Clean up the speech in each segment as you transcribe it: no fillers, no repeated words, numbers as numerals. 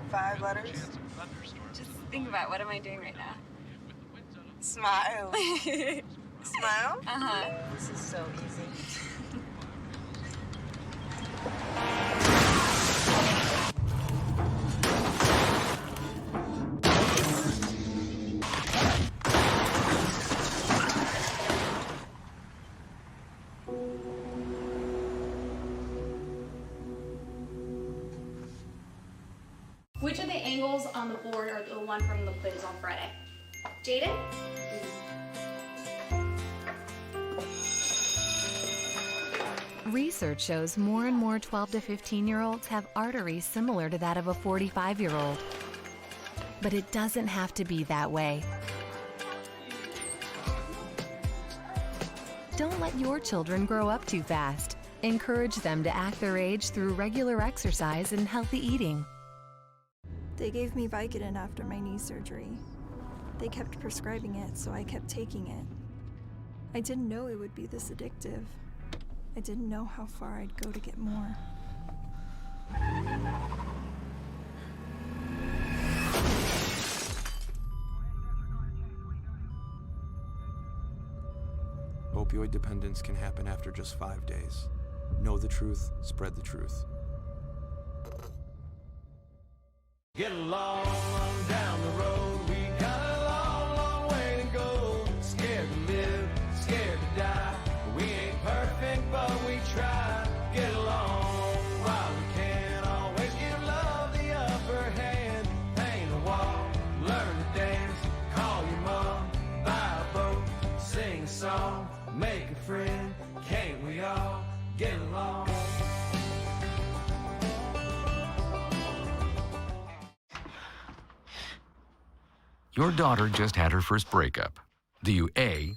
5 letters. Just think about, what am I doing right now? Smile. Smile? Uh-huh. This is so easy. Which of the angles on the board are the one from the quiz on Friday? Jaden? Research shows more and more 12 to 15-year-olds have arteries similar to that of a 45-year-old. But it doesn't have to be that way. Don't let your children grow up too fast. Encourage them to act their age through regular exercise and healthy eating. They gave me Vicodin after my knee surgery. They kept prescribing it, so I kept taking it. I didn't know it would be this addictive. I didn't know how far I'd go to get more. Opioid dependence can happen after just 5 days. Know the truth, spread the truth. Get along down the road, we got a long, long way to go. Scared to live, scared to die. We ain't perfect, but we try. Get along while we can. Always give love the upper hand. Paint a wall, learn to dance. Call your mom, buy a boat, sing a song, make a friend. Can't we all get along? Your daughter just had her first breakup. Do you A,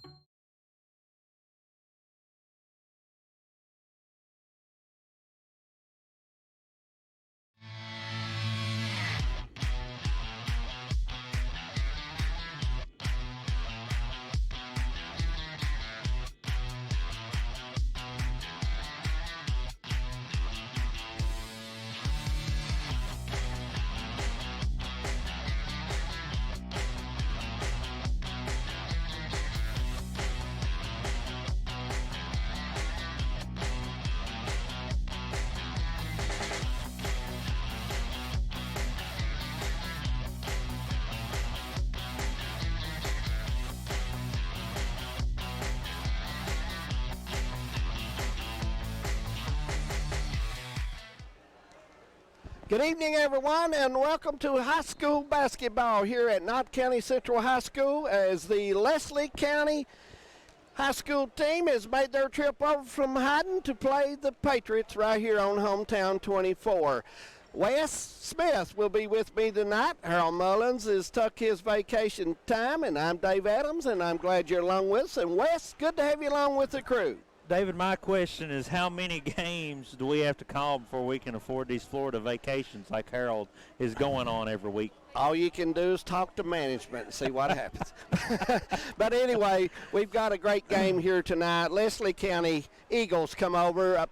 Good evening, everyone, and welcome to high school basketball here at Knott County Central High School as the Leslie County high school team has made their trip over from Hyden to play the Patriots right here on Hometown 24. Wes Smith will be with me tonight. Harold Mullins has took his vacation time, and I'm Dave Adams, and I'm glad you're along with us. And Wes, good to have you along with the crew. David, my question is, how many games do we have to call before we can afford these Florida vacations like Harold is going on every week? All you can do is talk to management and see what happens. But anyway, we've got a great game here tonight. Leslie County Eagles come over,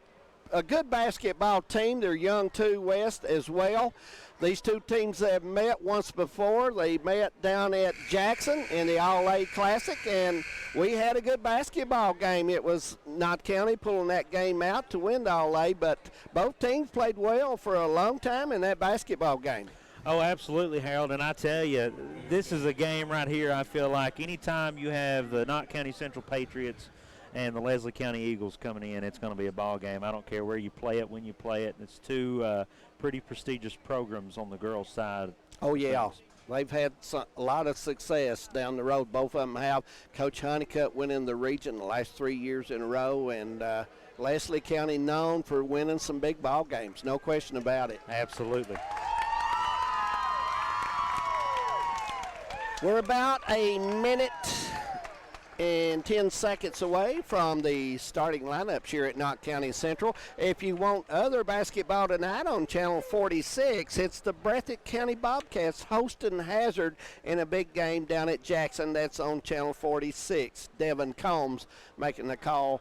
a good basketball team. They're young too, West, as well. These two teams have met once before. They met down at Jackson in the All-A Classic, and we had a good basketball game. It was Knott County pulling that game out to win the All-A, but both teams played well for a long time in that basketball game. Oh, absolutely, Harold, and I tell you, this is a game right here. I feel like anytime you have the Knott County Central Patriots and the Leslie County Eagles coming in, it's going to be a ball game. I don't care where you play it, when you play it. It's two pretty prestigious programs on the girls' side. Oh, yeah. They've had a lot of success down the road. Both of them have. Coach Honeycutt went in the region the last 3 years in a row, and Leslie County known for winning some big ball games. No question about it. Absolutely. We're about a minute and 10 seconds away from the starting lineups here at Knott County Central. If you want other basketball tonight on Channel 46, it's the Breathitt County Bobcats hosting Hazard in a big game down at Jackson. That's on Channel 46. Devin Combs making the call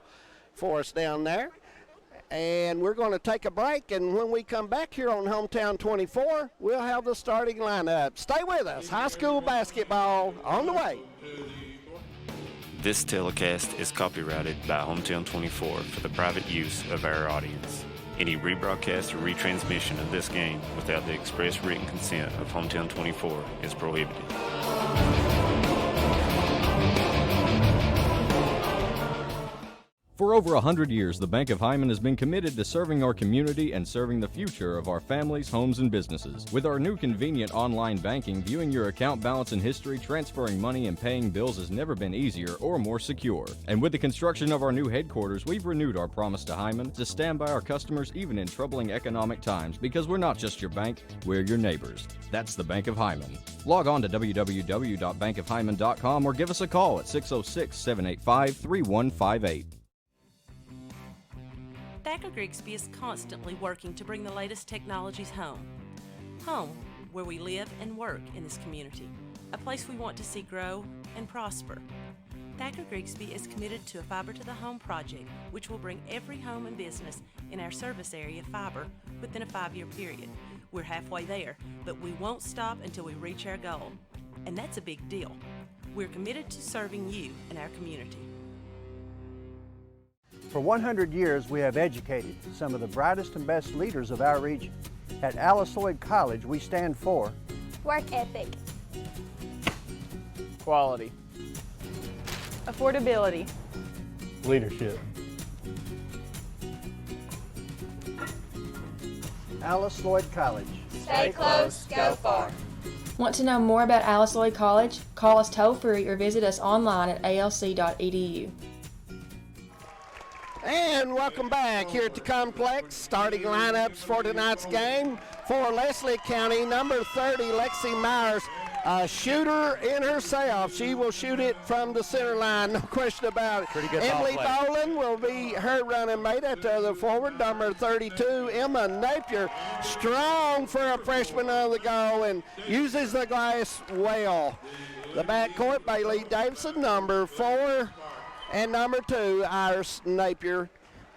for us down there. And we're going to take a break, and when we come back here on Hometown 24, we'll have the starting lineup. Stay with us. High school basketball on the way. This telecast is copyrighted by Hometown 24 for the private use of our audience. Any rebroadcast or retransmission of this game without the express written consent of Hometown 24 is prohibited. For over 100 years, the Bank of Hyman has been committed to serving our community and serving the future of our families, homes, and businesses. With our new convenient online banking, viewing your account balance and history, transferring money, and paying bills has never been easier or more secure. And with the construction of our new headquarters, we've renewed our promise to Hyman to stand by our customers even in troubling economic times, because we're not just your bank, we're your neighbors. That's the Bank of Hyman. Log on to www.bankofhyman.com or give us a call at 606-785-3158. Thacker Grigsby is constantly working to bring the latest technologies home. Home, where we live and work in this community. A place we want to see grow and prosper. Thacker Grigsby is committed to a Fiber to the Home project, which will bring every home and business in our service area fiber within a 5-year period. We're halfway there, but we won't stop until we reach our goal. And that's a big deal. We're committed to serving you and our community. For 100 years, we have educated some of the brightest and best leaders of our region. At Alice Lloyd College, we stand for work ethic, quality, affordability, leadership. Alice Lloyd College. Stay close, go far. Want to know more about Alice Lloyd College? Call us toll-free or visit us online at alc.edu. And welcome back here at the complex. Starting lineups for tonight's game. For Leslie County, number 30, Lexi Myers, a shooter in herself. She will shoot it from the center line, no question about it. Pretty good Emily ball play. Boland will be her running mate at the other forward. Number 32, Emma Napier, strong for a freshman on the go and uses the glass well. The backcourt, Bailey Davidson, number 4. And number 2, Iris Napier.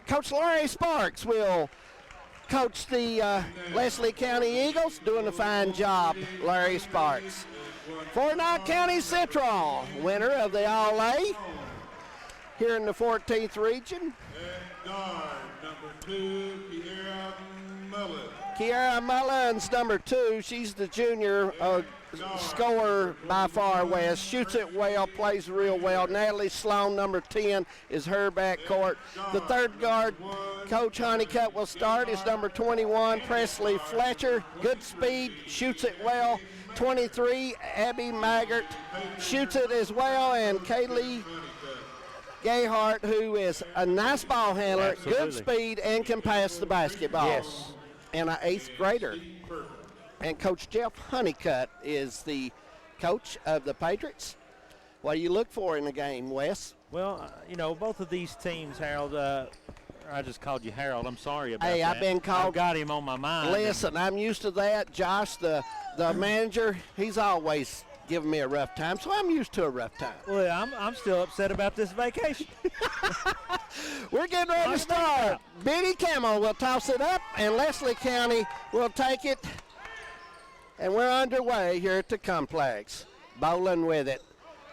Coach Larry Sparks will coach the Leslie County Eagles, doing a fine job, Larry Sparks. For Knott County Central, winner of the All-A here in the 14th region. Number 2, Kiera Mullen. Kiera Mullins, number 2. She's the junior scorer by far west. Shoots it well, plays real well. Natalie Sloan, number 10, is her backcourt. The third guard, Coach Honeycutt will start, is number 21, Presley Fletcher. Good speed, shoots it well. 23, Abby Maggart, shoots it as well. And Kaylee Gayhart, who is a nice ball handler, Absolutely. Good speed, and can pass the basketball. Yes. And an 8th grader. And Coach Jeff Honeycutt is the coach of the Patriots. What do you look for in the game, Wes? Well, both of these teams, Harold, I just called you Harold. I'm sorry about that. Hey, I've been called. I've got him on my mind. Listen, I'm used to that. Josh, the manager, he's always giving me a rough time, so I'm used to a rough time. Well, I'm still upset about this vacation. We're getting ready to start. Biddy Camel will toss it up, and Leslie County will take it. And we're underway here at the complex. Bowling with it.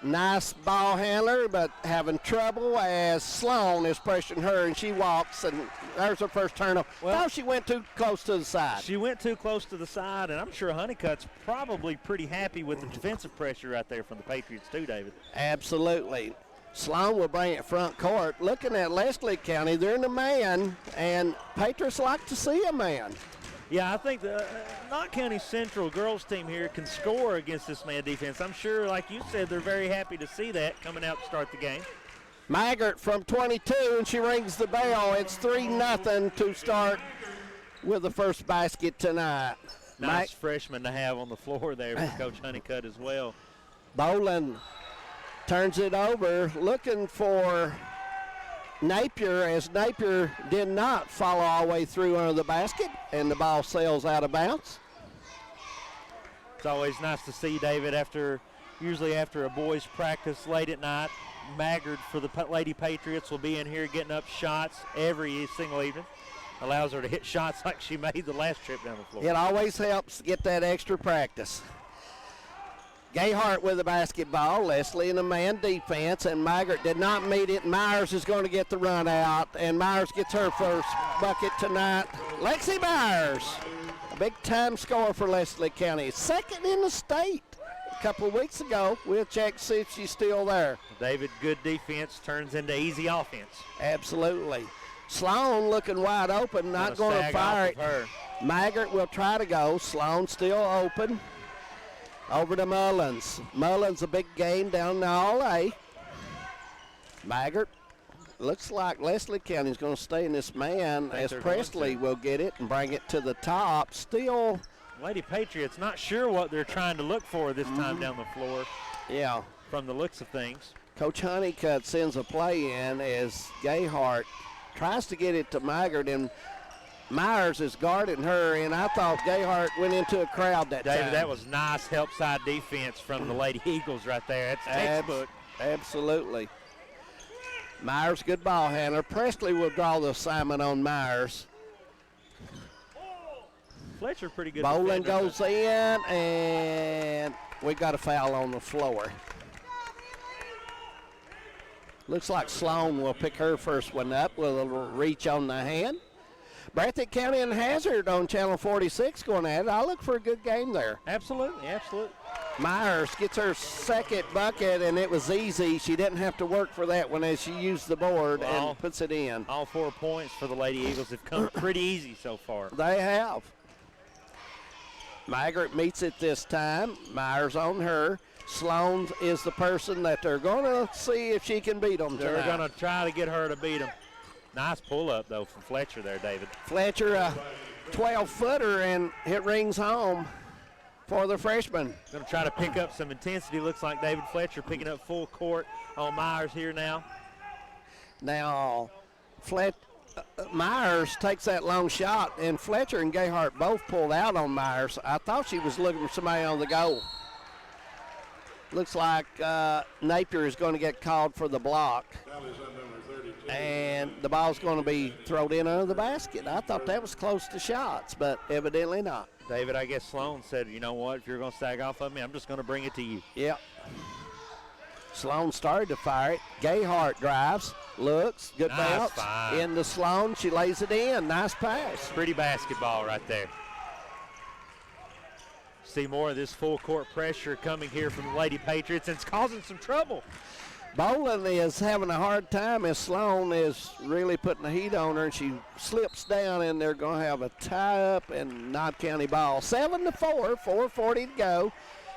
Nice ball handler, but having trouble as Sloan is pressuring her, and she walks, and there's her first turnover. Well, she went too close to the side. She went too close to the side, and I'm sure Honeycutt's probably pretty happy with the defensive pressure right there from the Patriots too, David. Absolutely. Sloan will bring it front court. Looking at Leslie County, they're in the man, and Patriots like to see a man. Yeah, I think the Knott County Central girls team here can score against this man defense. I'm sure, like you said, they're very happy to see that coming out to start the game. Maggart from 22, and she rings the bell. It's 3-0 to start with the first basket tonight. Nice freshman to have on the floor there for Coach Honeycutt as well. Boland turns it over, looking for Napier, as Napier did not follow all the way through under the basket, and the ball sails out of bounds. It's always nice to see, David, usually after a boys' practice late at night. Maggard for the Lady Patriots will be in here getting up shots every single evening. allows her to hit shots like she made the last trip down the floor. It always helps get that extra practice. Gayhart with the basketball. Leslie in the man defense, and Maggart did not meet it. Myers is going to get the run out, and Myers gets her first bucket tonight. Lexi Myers, a big-time scorer for Leslie County. Second in the state a couple of weeks ago. We'll check to see if she's still there. David, good defense turns into easy offense. Absolutely. Sloan looking wide open, not going to fire it. Maggart will try to go. Sloan still open. Over to Mullins. Mullins, a big game down the All-A. Maggart, looks like Leslie County is going to stay in this man as Presley will get it and bring it to the top. Still. Lady Patriots not sure what they're trying to look for this time down the floor. Yeah. From the looks of things. Coach Honeycutt sends a play in as Gayhart tries to get it to Maggart, and Myers is guarding her, and I thought Gayhart went into a crowd that time. David, that was nice help side defense from the Lady Eagles right there. That's textbook. Absolutely. Myers, good ball handler. Presley will draw the assignment on Myers. Fletcher, pretty good. Bowling goes in, and we got a foul on the floor. Looks like Sloan will pick her first one up with a little reach on the hand. Breathitt County and Hazard on Channel 46 going at it. I look for a good game there. Absolutely, absolutely. Myers gets her second bucket, and it was easy. She didn't have to work for that one as she used the board and puts it in. All 4 points for the Lady Eagles have come pretty easy so far. They have. Maggart meets it this time. Myers on her. Sloan is the person that they're going to see if she can beat them tonight. They're going to try to get her to beat them. Nice pull-up, though, from Fletcher there, David. Fletcher, a 12-footer, and it rings home for the freshman. Going to try to pick up some intensity. Looks like David Fletcher picking up full court on Myers here now. Now, Myers takes that long shot, and Fletcher and Gayhart both pulled out on Myers. I thought she was looking for somebody on the goal. Looks like Napier is going to get called for the block. And the ball's going to be thrown in under the basket. I thought that was close to shots, but evidently not. David, I guess Sloan said, you know what, if you're going to stag off of me, I'm just going to bring it to you. Yep. Sloan started to fire it. Gayhart drives, looks, good bounce. Into Sloan, she lays it in. Nice pass. Pretty basketball right there. See more of this full court pressure coming here from the Lady Patriots, and it's causing some trouble. Bolin is having a hard time as Sloan is really putting the heat on her, and she slips down, and they're going to have a tie-up and Knott County ball. 7-4, 4:40 to go.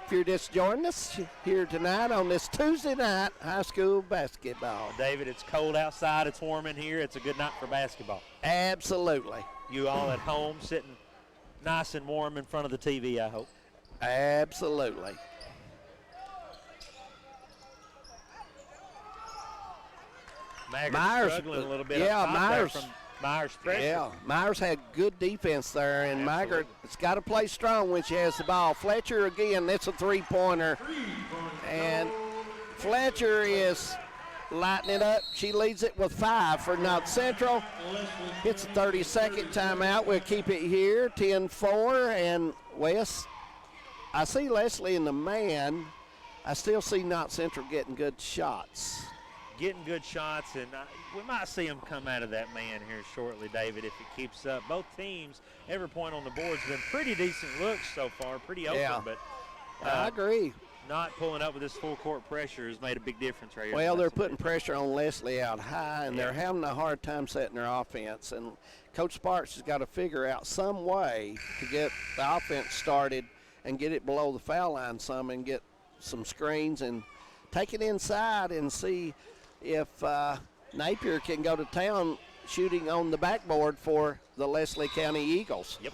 If you're just joining us here tonight on this Tuesday night high school basketball. David, it's cold outside. It's warm in here. It's a good night for basketball. Absolutely. You all at home sitting nice and warm in front of the TV, I hope. Absolutely. Myers struggling a little bit. Yeah, Myers pressure. Yeah, Myers had good defense there, and Maggart has got to play strong when she has the ball. Fletcher again, that's a three-pointer, and Fletcher is lighting it up. She leads it with 5 for Knott Central. It's a 30-second timeout. We'll keep it here, 10-4, and Wes, I see Leslie in the man. I still see Knott Central getting good shots. Getting good shots, and we might see him come out of that man here shortly, David, if it keeps up. Both teams, every point on the board's been pretty decent looks so far, pretty open, but I agree. Not pulling up with this full court pressure has made a big difference right here. Well, they're putting pressure on Leslie out high, and they're having a hard time setting their offense. And Coach Sparks has got to figure out some way to get the offense started and get it below the foul line some and get some screens and take it inside and see if Napier can go to town shooting on the backboard for the Leslie County Eagles. Yep.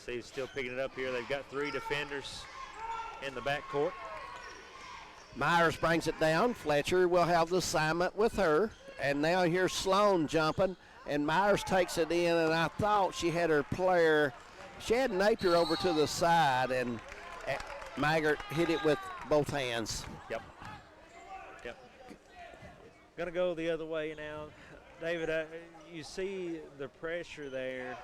See, still picking it up here. They've got 3 defenders in the backcourt. Myers brings it down. Fletcher will have the assignment with her. And now here's Sloan jumping, and Myers takes it in, and I thought she had her player. She had Napier over to the side, and Maggart hit it with both hands. Yep. Going to go the other way now. David, you see the pressure there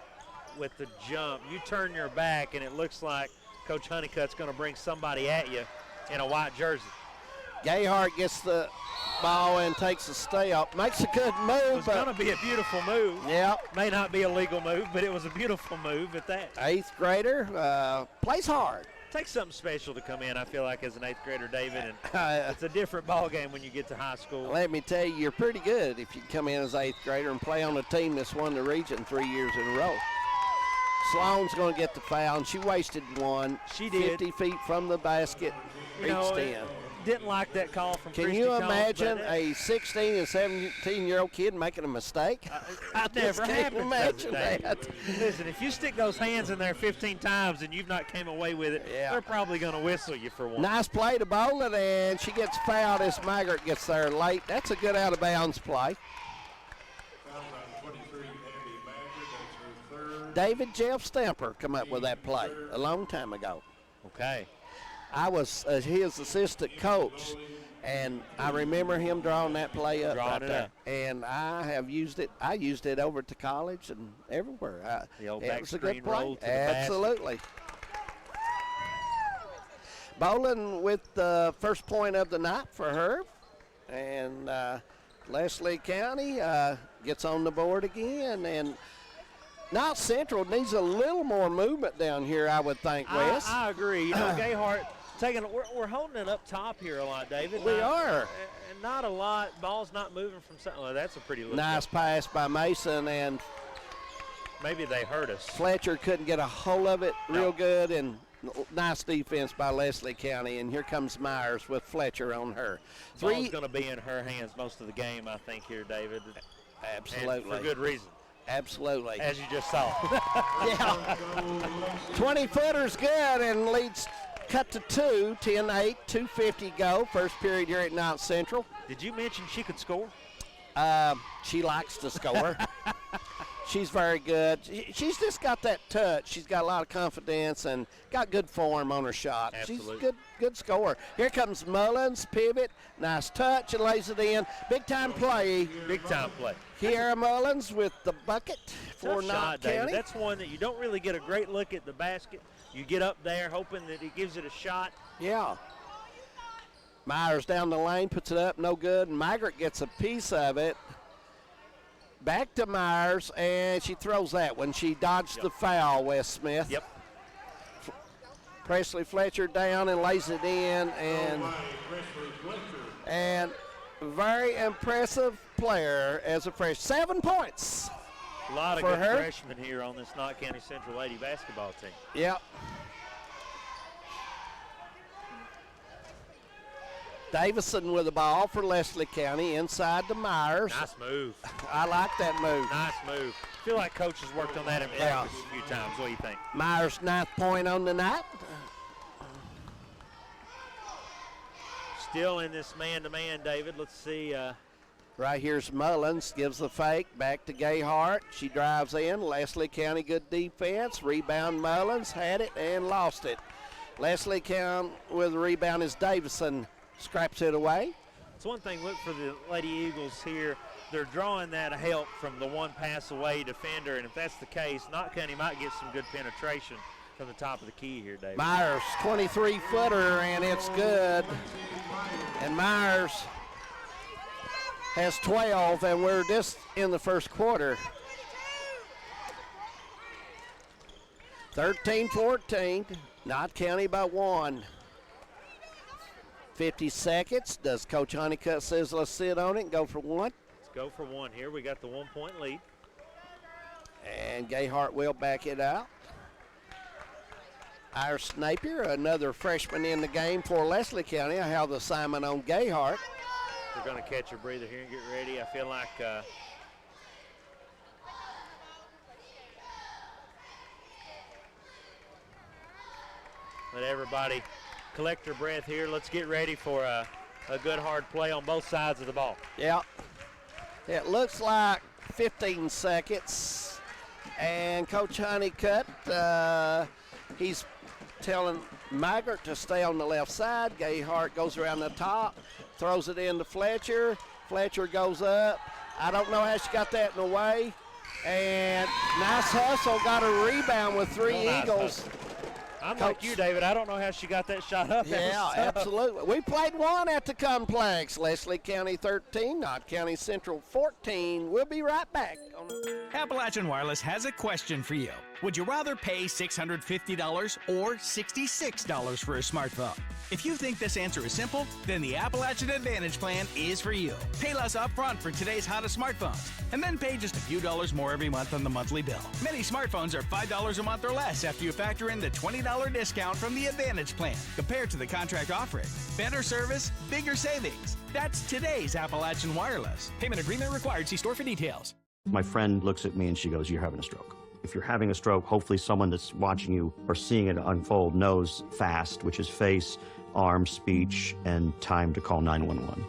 with the jump. You turn your back, and it looks like Coach Honeycutt's going to bring somebody at you in a white jersey. Gayhart gets the ball and takes a step. Makes a good move. It was going to be a beautiful move. Yeah. May not be a legal move, but it was a beautiful move at that. 8th grader plays hard. Takes something special to come in, I feel like, as an 8th grader, David. And it's a different ball game when you get to high school. Let me tell you, you're pretty good if you come in as 8th grader and play on a team that's won the region 3 years in a row. Sloan's going to get the foul, and she wasted one. She did. 50 feet from the basket, reached in. Didn't like that call from Can Christy you Combs, imagine a 16 and 17-year-old kid making a mistake? I just never can't happened imagine today. that. Listen, if you stick those hands in there 15 times and you've not came away with it, they're probably going to whistle you for one. Nice play to Bolin, and she gets fouled as Maggart gets there late. That's a good out-of-bounds play. David Jeff Stamper come up with that play a long time ago. Okay. I was his assistant coach, and I remember him drawing that play up right there. And I have used it. I used it over at the college and everywhere. The old it back was a screen good play. roll to the Absolutely. Bolin with the first point of the night for her, and Leslie County gets on the board again, and North Central needs a little more movement down here, I would think, Wes. I agree. You know, Gayhart we're holding it up top here a lot, David. We are. And not a lot. Ball's not moving from something. Oh, that's a pretty look. Nice pass by Mason, and maybe they hurt us. Fletcher couldn't get a hold of it real good, and nice defense by Leslie County. And here comes Myers with Fletcher on her. Ball's going to be in her hands most of the game, I think, here, David. Absolutely. And for good reason. Absolutely. As you just saw. Yeah. 20-footer's good, and leads cut to 2, 10-8, 2:50 go. First period here at North Central. Did you mention she could score? She likes to score. She's very good. She's just got that touch. She's got a lot of confidence and got good form on her shot. Absolutely. She's a good scorer. Here comes Mullins, pivot, nice touch, and lays it in. Big time play. Big time play. Kiara Mullins with the bucket for Tough Knott shot, County. David. That's one that you don't really get a great look at the basket. You get up there hoping that he gives it a shot. Yeah. Myers down the lane, puts it up, no good. And Maggart gets a piece of it. Back to Myers, and she throws that one. She dodged the foul, Wes Smith. Yep. Presley Fletcher down and lays it in, and very impressive player as a freshman. 7 points. A lot of for good her. freshmen here on this Knott County Central Lady basketball team. Yep. Davison with the ball for Leslie County inside to Myers. Nice move. I like that move. Nice move. I feel like coach has worked on that in practice a few times. What do you think? Myers' 9th point on the night. Still in this man-to-man, David. Let's see. Right here's Mullins, gives the fake, back to Gayhart. She drives in. Leslie County, good defense. Rebound Mullins, had it and lost it. Leslie County with the rebound is Davison. Scraps it away. It's one thing, look for the Lady Eagles here. They're drawing that help from the one pass away defender, and if that's the case, Knott County might get some good penetration from the top of the key here, David. Myers, 23-footer, and it's good. And Myers has 12, and we're just in the first quarter. 13-14, Knott County by 1. 50 seconds. Does Coach Honeycutt says let's sit on it and go for one? Let's go for one here. We got the 1-point lead. And Gayhart will back it out. Iris Napier, another freshman in the game for Leslie County. I have the assignment on Gayhart. We're going to catch a breather here and get ready. I feel like let everybody collect their breath here. Let's get ready for a good hard play on both sides of the ball. Yeah. It looks like 15 seconds. And Coach Honeycutt, he's telling Maggart to stay on the left side. Gayhart goes around the top, throws it into Fletcher. Fletcher goes up, I don't know how she got that in the way. And nice hustle, got a rebound with 3 Eagles. I'm like you, David. I don't know how she got that shot up. Yeah, absolutely. We played one at the complex. Leslie County 13, Knott County Central 14. We'll be right back. Appalachian Wireless has a question for you. Would you rather pay $650 or $66 for a smartphone? If you think this answer is simple, then the Appalachian Advantage plan is for you. Pay less upfront for today's hottest smartphones, and then pay just a few dollars more every month on the monthly bill. Many smartphones are $5 a month or less after you factor in the $20 discount from the Advantage plan compared to the contract offering. Better service, bigger savings. That's today's Appalachian Wireless. Payment agreement required. See store for details. My friend looks at me and she goes, "You're having a stroke." If you're having a stroke, hopefully someone that's watching you or seeing it unfold knows FAST, which is face, arm, speech, and time to call 911.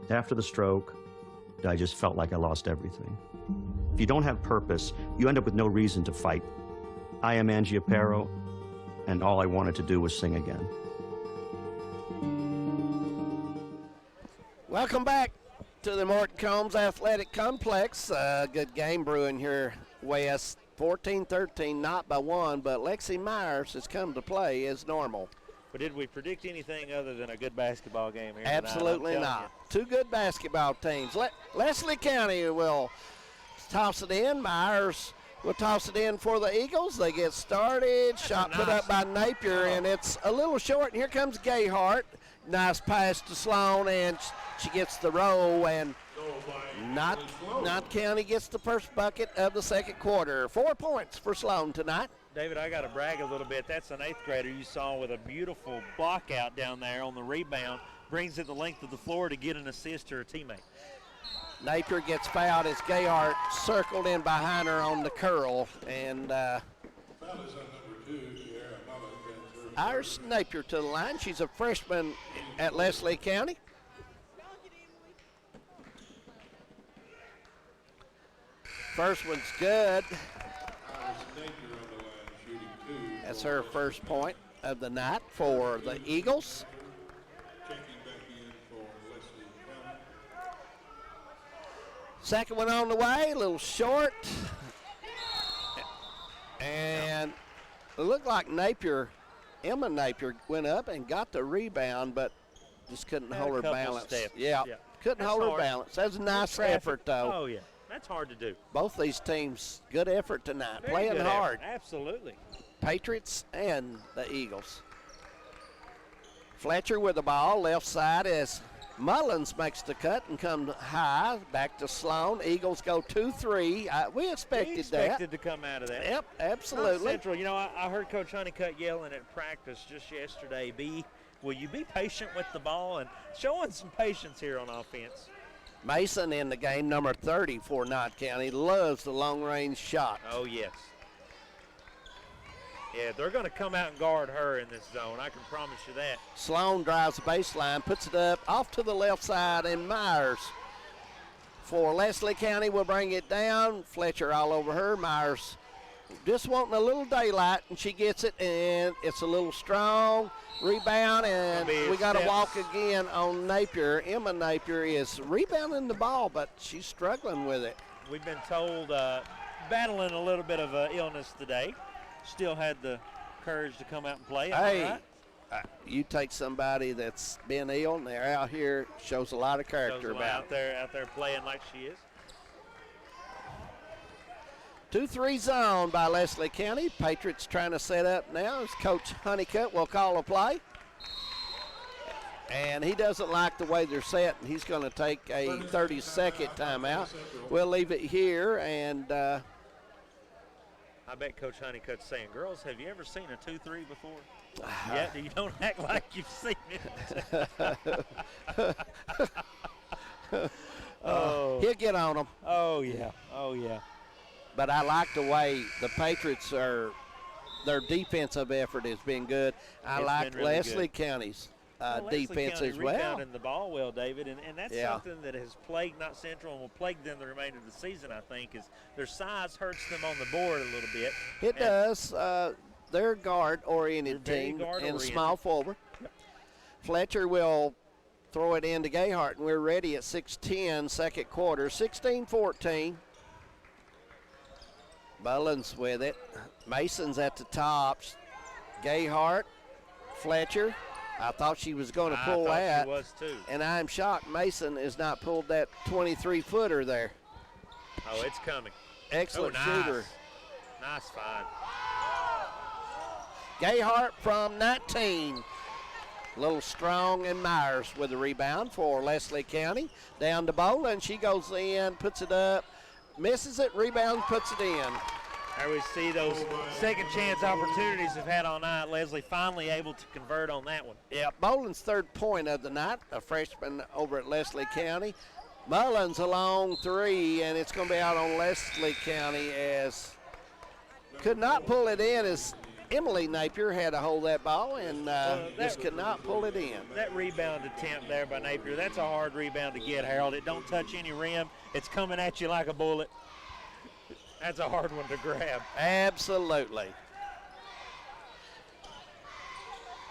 After the stroke, I just felt like I lost everything. If you don't have purpose, you end up with no reason to fight. I am Angie Aparo, and all I wanted to do was sing again. Welcome back to the Morton Combs Athletic Complex. Good game brewing here, West. 14-13, not by 1, but Lexi Myers has come to play as normal. But did we predict anything other than a good basketball game here? Absolutely not. Two good basketball teams. Leslie County will toss it in. Myers will toss it in for the Eagles. They get started. Shot put up by Napier, and it's a little short. And here comes Gayhart. Nice pass to Sloan, and she gets the roll, and Knott County gets the first bucket of the second quarter. 4 points for Sloan tonight. David, I got to brag a little bit. That's an 8th grader you saw with a beautiful block out down there on the rebound. Brings it the length of the floor to get an assist to her teammate. Napier gets fouled as Gayhart circled in behind her on the curl. And Iris Napier to the line. She's a freshman at Leslie County. First one's good. That's her first point of the night for the Eagles. Second one on the way, a little short. And it looked like Emma Napier went up and got the rebound, but just couldn't hold her balance. Yeah, couldn't hold her balance. That's a nice effort, though. Oh, yeah. That's hard to do. Both these teams, good effort tonight, Very playing hard. Effort. Absolutely. Patriots and the Eagles. Fletcher with the ball, left side as Mullins makes the cut and comes high, back to Sloan. Eagles go 2-3. We expected that. To come out of that. Yep, absolutely. Not Central, you know, I heard Coach Honeycutt yelling at practice just yesterday, will you be patient with the ball? And showing some patience here on offense. Mason in the game, number 30 for Knott County, loves the long-range shot. Oh, yes. Yeah, they're going to come out and guard her in this zone. I can promise you that. Sloan drives the baseline, puts it up off to the left side, and Myers for Leslie County will bring it down. Fletcher all over her. Myers just wanting a little daylight, and she gets it, and it's a little strong. Rebound, and we got to walk again on Napier. Emma Napier is rebounding the ball, but she's struggling with it. We've been told battling a little bit of illness today. Still had the courage to come out and play. Hey, you take somebody that's been ill and they're out here, shows a lot of character about it. Out there playing like she is. 2-3 zone by Leslie County. Patriots trying to set up now as Coach Honeycutt will call a play. And he doesn't like the way they're set, and he's going to take a 30-second timeout. We'll leave it here, and I bet Coach Honeycutt's saying, girls, have you ever seen a 2-3 before? Yeah, you don't act like you've seen it. He'll get on them. Oh, yeah. Oh, yeah. But I like the way the Patriots their defensive effort has been good. I like really Leslie County's defense County as well. Rebounding the ball well, David, and that's something that has plagued Knott Central and will plague them the remainder of the season, I think, is their size hurts them on the board a little bit. It does. They're a guard-oriented team and small forward. Yep. Fletcher will throw it into Gayhart, and we're ready at 6:10, second quarter, 16-14. Mullins with it. Mason's at the top. Gayhart, Fletcher. I thought she was going to pull that. She was too. And I'm shocked Mason has not pulled that 23-footer there. Oh, it's coming. Excellent nice. shooter. Nice find. Gayhart from 19. Little Strong and Myers with the rebound for Leslie County. Down to Boland. She goes in, puts it up, misses it, rebounds, puts it in. There we see those second chance opportunities they've had all night. Leslie finally able to convert on that one. Yeah, Boland's third point of the night, a freshman over at Leslie County. Mullins a long three, and it's going to be out on Leslie County as could not pull it in as Emily Napier had to hold that ball and just could not pull it in. That rebound attempt there by Napier, that's a hard rebound to get, Harold. It don't touch any rim. It's coming at you like a bullet. That's a hard one to grab. Absolutely.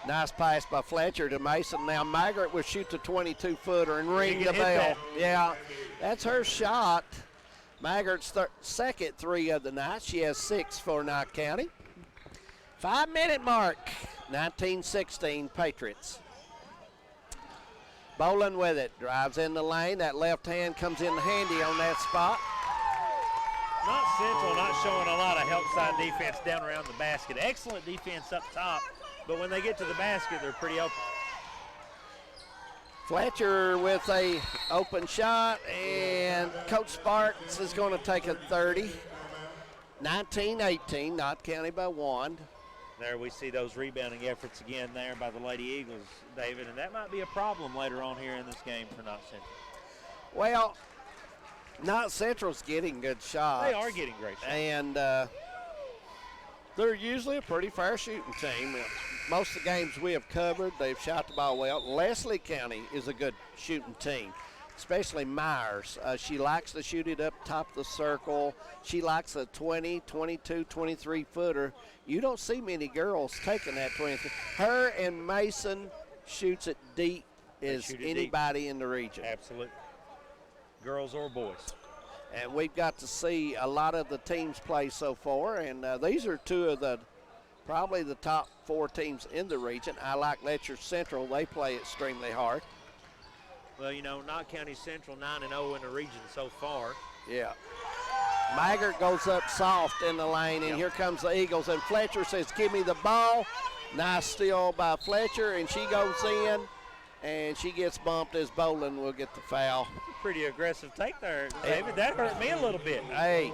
Nice pass by Fletcher to Mason. Now Maggart will shoot the 22-footer and ring the bell. Yeah, that's her shot. Maggart's second three of the night. She has 6 for Knott County. 5-minute mark, 19-16 Patriots. Boland with it, drives in the lane. That left hand comes in handy on that spot. Not Central, not showing a lot of help side defense down around the basket. Excellent defense up top, but when they get to the basket, they're pretty open. Fletcher with a open shot, and Coach Sparks is going to take a 30. 19-18, Knott County by 1. There we see those rebounding efforts again there by the Lady Eagles, David, and that might be a problem later on here in this game for Knott Central. Well, Knott Central's getting good shots. They are getting great shots. And they're usually a pretty fair shooting team. Most of the games we have covered, they've shot the ball well. Leslie County is a good shooting team, especially Myers. She likes to shoot it up top of the circle. She likes a 20, 22, 23-footer. You don't see many girls taking that 23. Her and Mason shoots it deep as anybody in the region. Absolutely. Girls or boys. And we've got to see a lot of the teams play so far, and these are two of probably the top 4 teams in the region. I like Letcher Central. They play extremely hard. Well, you know, Knott County Central 9-0 in the region so far. Yeah. Maggart goes up soft in the lane, and here comes the Eagles, and Fletcher says, give me the ball. Nice steal by Fletcher, and she goes in, and she gets bumped as Boland will get the foul. Pretty aggressive take there, David. That hurt me a little bit. Hey,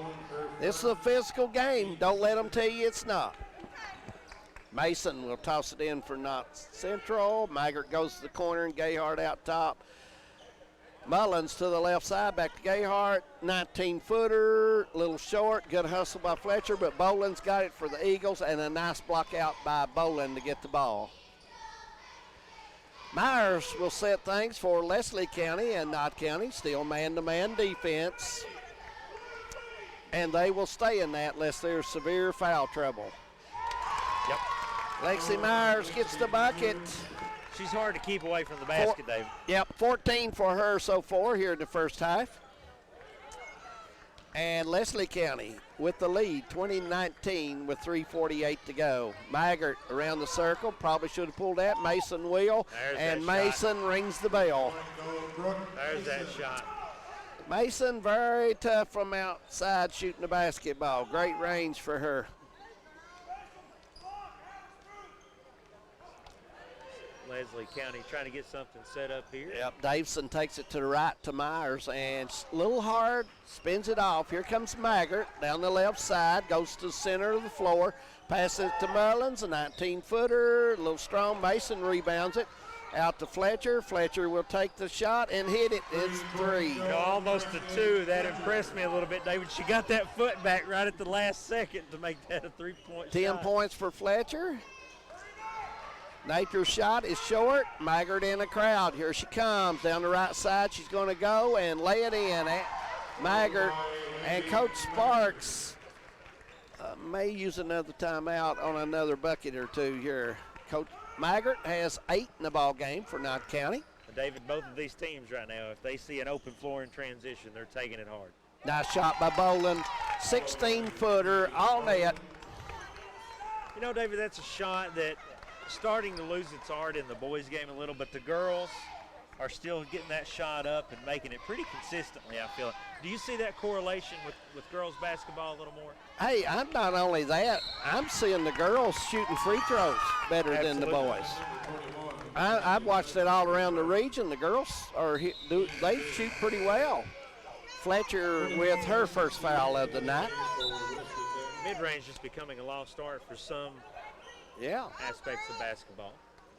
this is a physical game. Don't let them tell you it's not. Mason will toss it in for Knott Central. Maggart goes to the corner, and Gayhart out top. Mullins to the left side, back to Gayhart. 19-footer, little short. Good hustle by Fletcher, but Boland's got it for the Eagles, and a nice block out by Boland to get the ball. Myers will set things for Leslie County and Knott County. Still man-to-man defense. And they will stay in that unless there's severe foul trouble. Yep. Lexi Myers gets the bucket. She's hard to keep away from the basket, David. Yep, 14 for her so far here in the first half. And Leslie County with the lead, 20-19 with 3:48 to go. Maggart around the circle, probably should have pulled that. Mason will, and Mason rings the bell. There's that shot. Mason very tough from outside shooting the basketball. Great range for her. Leslie County trying to get something set up here. Yep, Davison takes it to the right to Myers, and a little hard, spins it off. Here comes Maggart down the left side, goes to the center of the floor, passes it to Mullins, a 19-footer, a little strong. Mason rebounds it. Out to Fletcher. Fletcher will take the shot and hit it. It's 3. You know, almost a 2. That impressed me a little bit, David. She got that foot back right at the last second to make that a 3-point shot. 10 points for Fletcher. Napier's shot is short. Maggart in the crowd. Here she comes down the right side. She's going to go and lay it in. Maggart and Coach Sparks may use another timeout on another bucket or two here. Coach Maggart has 8 in the ball game for Knott County. David, both of these teams right now, if they see an open floor in transition, they're taking it hard. Nice shot by Boland. 16-footer, all net. You know, David, that's a shot that starting to lose its art in the boys' game a little, but the girls are still getting that shot up and making it pretty consistently, I feel. Do you see that correlation with girls basketball a little more? Hey, I'm not only that, I'm seeing the girls shooting free throws better than the boys. I've watched it all around the region. The girls they shoot pretty well. Fletcher with her first foul of the night. Mid-range is becoming a lost art for some aspects of basketball.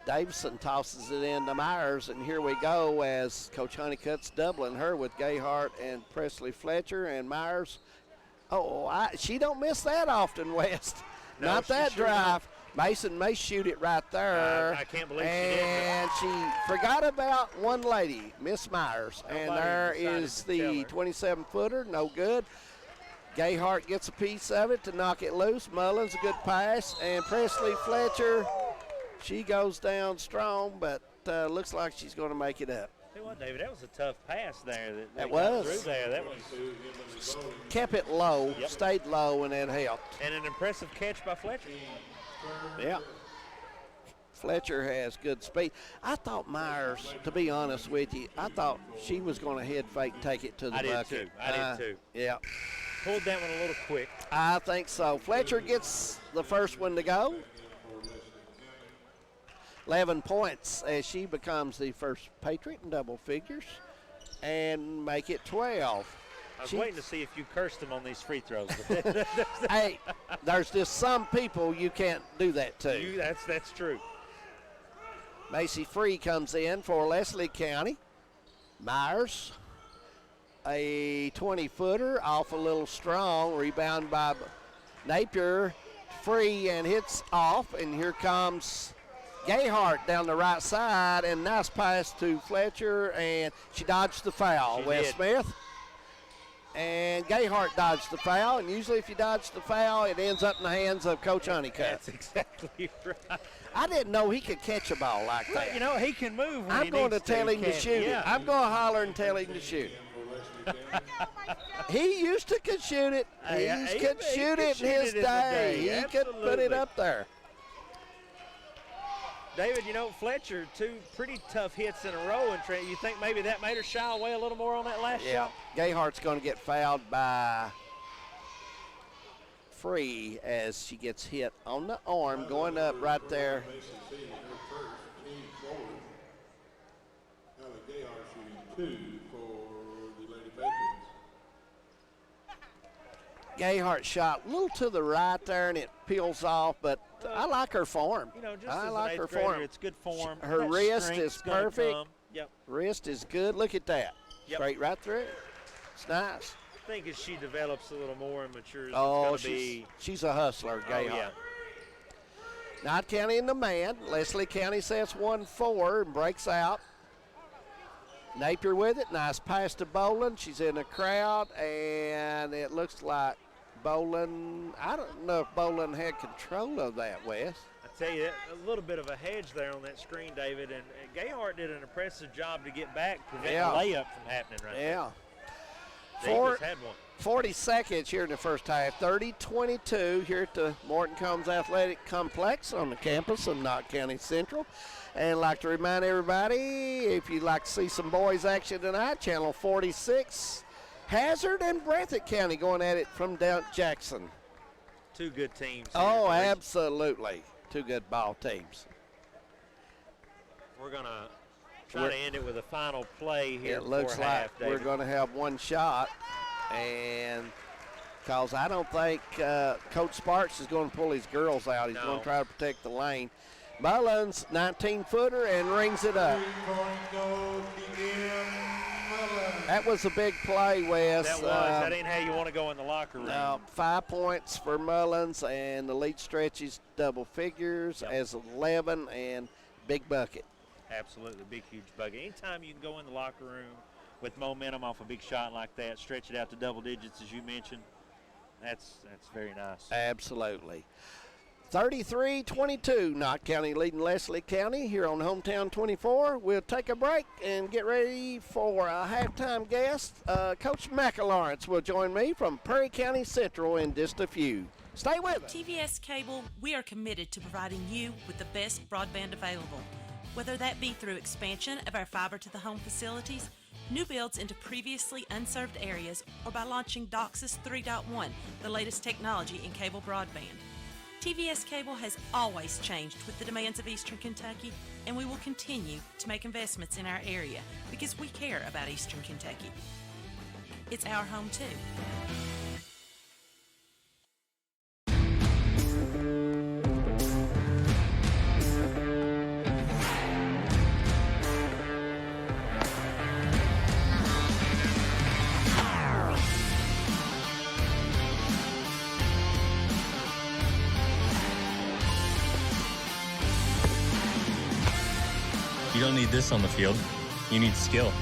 Davison tosses it into Myers, and here we go as Coach Honeycutt's doubling her with Gayhart and Presley Fletcher and Myers. She don't miss that often, West. No, Not that sure drive. Not. Mason may shoot it right there. I can't believe she did. And she forgot about one lady, Miss Myers. And there is the 27-footer, no good. Gayhart gets a piece of it to knock it loose. Mullins, a good pass. And Presley Fletcher, she goes down strong, but looks like she's going to make it up. Tell you what, David, that was a tough pass there. That was. Through there. That was. Kept it low, stayed low, and that helped. And an impressive catch by Fletcher. Yeah. Fletcher has good speed. I thought Myers, to be honest with you, I thought she was going to head fake and take it to the bucket. I did too. Yeah. Pulled that one a little quick. I think so. Fletcher gets the first one to go. 11 points as she becomes the first Patriot in double figures and make it 12. I was waiting to see if you cursed him on these free throws. Hey, there's just some people you can't do that to. That's true. Macy Free comes in for Leslie County. Myers, a 20-footer, off a little strong. Rebound by Napier. Free and hits off, and here comes Gayhart down the right side, and nice pass to Fletcher, and she dodged the foul. Wes Smith. And Gayhart dodged the foul, and usually if you dodge the foul, it ends up in the hands of Coach Honeycutt. That's exactly right. I didn't know he could catch a ball like that. Well, you know, he can move when I'm he going to needs tell him to shoot yeah. it. I'm going to holler and tell him to shoot it. He used to could shoot it. He could shoot it in his day. He could put it up there. David, you know, Fletcher, 2 pretty tough hits in a row. And you think maybe that made her shy away a little more on that last shot? Gayhart's going to get fouled by Free as she gets hit on the arm, going up right there. Gayhart shot a little to the right there, and it peels off, but I like her form. You know, just I as like an her eighth grader, form. it's good form. Her That wrist strength's is gonna perfect. come. Yep. Wrist is good. Look at that. Yep. Straight right through. It's nice. I think as she develops a little more and matures, it's going to be. She's a hustler, Gayhart. Yeah. Knott County in the man. Leslie County sets 1-4 and breaks out. Napier with it. Nice pass to Boland. She's in the crowd, and it looks like Boland, I don't know if Boland had control of that, Wes. I tell you, a little bit of a hedge there on that screen, David, and Gayhart did an impressive job to get back, prevent the layup from happening right there. Davis had one. 40 seconds here in the first half. 30-22 here at the Morton Combs Athletic Complex on the campus of Knott County Central. And I'd like to remind everybody, if you'd like to see some boys action tonight, Channel 46, Hazard and Breathitt County going at it from down Jackson. 2 good teams. Oh, absolutely. 2 good ball teams. We're going to try to end it with a final play here. It looks like half, we're going to have one shot. And because I don't think Coach Sparks is going to pull his girls out. He's going to try to protect the lane. Mullins, 19-footer, and rings it up. That was a big play, Wes. That was. That ain't how you want to go in the locker room. Now, 5 points for Mullins, and the lead stretches double figures as 11 and big bucket. Absolutely, big, huge bucket. Anytime you can go in the locker room with momentum off a big shot like that, stretch it out to double digits, as you mentioned, that's very nice. Absolutely. 33-22, Knott County leading Leslie County here on Hometown 24. We'll take a break and get ready for a halftime guest. Coach McElawrence will join me from Perry County Central in just a few. Stay with us. TVS Cable, we are committed to providing you with the best broadband available, whether that be through expansion of our fiber to the home facilities, new builds into previously unserved areas, or by launching DOCSIS 3.1, the latest technology in cable broadband. TVS Cable has always changed with the demands of Eastern Kentucky, and we will continue to make investments in our area because we care about Eastern Kentucky. It's our home too. You don't need this on the field. You need skill.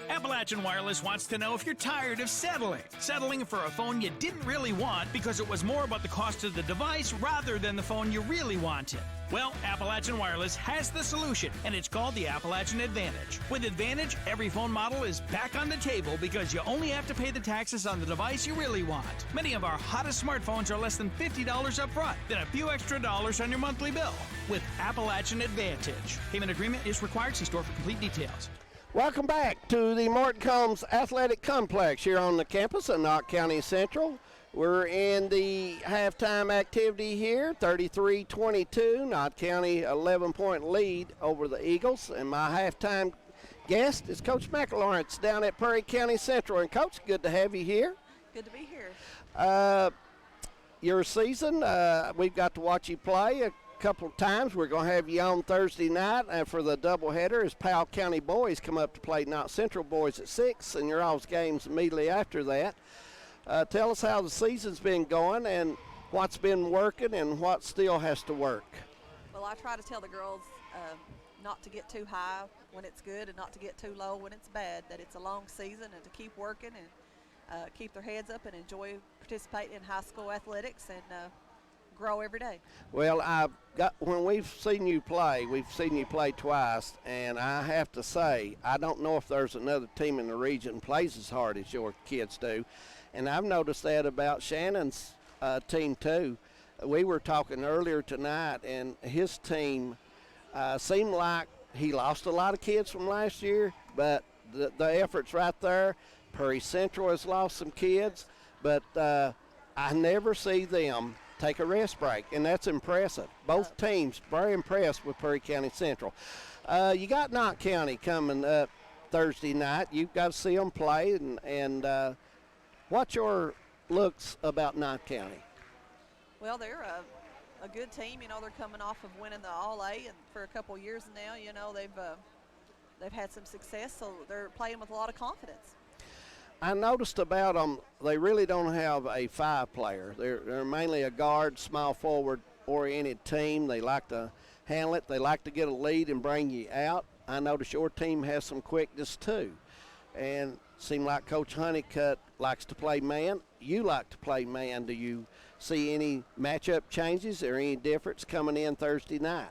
Appalachian Wireless wants to know if you're tired of settling for a phone you didn't really want because it was more about the cost of the device rather than the phone you really wanted. Well, Appalachian Wireless has the solution, and it's called the Appalachian Advantage. With Advantage, every phone model is back on the table because you only have to pay the taxes on the device you really want. Many of our hottest smartphones are less than $50 up front, then a few extra dollars on your monthly bill. With Appalachian Advantage. Payment agreement is required. See store for complete details. Welcome back to the Morton Combs Athletic Complex here on the campus of Knott County Central. We're in the halftime activity here, 33-22. Knott County 11-point lead over the Eagles. And my halftime guest is Coach McElawrence down at Perry County Central. And Coach, good to have you here. Good to be here. Your season, we've got to watch you play a couple of times. We're going to have you on Thursday night for the doubleheader as Powell County boys come up to play Knott Central boys at 6, and your all's games immediately after that. Tell us how the season's been going and what's been working and what still has to work. Well, I try to tell the girls not to get too high when it's good and not to get too low when it's bad, that it's a long season and to keep working and keep their heads up and enjoy participating in high school athletics and grow every day. Well, when we've seen you play twice, and I have to say, I don't know if there's another team in the region plays as hard as your kids do. And I've noticed that about Shannon's team too. We were talking earlier tonight, and his team seemed like he lost a lot of kids from last year, but the effort's right there. Perry Central has lost some kids, but I never see them take a rest break, and that's impressive. Both teams very impressed with Perry County Central. You got Knott County coming up Thursday night. You've got to see them play, and what's your looks about Knott County? Well, they're a good team. You know, they're coming off of winning the All-A and for a couple of years now. You know, they've had some success, so they're playing with a lot of confidence. I noticed about them, they really don't have a 5-player. They're mainly a guard, small forward-oriented team. They like to handle it. They like to get a lead and bring you out. I notice your team has some quickness too. And seem like Coach Honeycutt likes to play man. You like to play man. Do you see any matchup changes or any difference coming in Thursday night?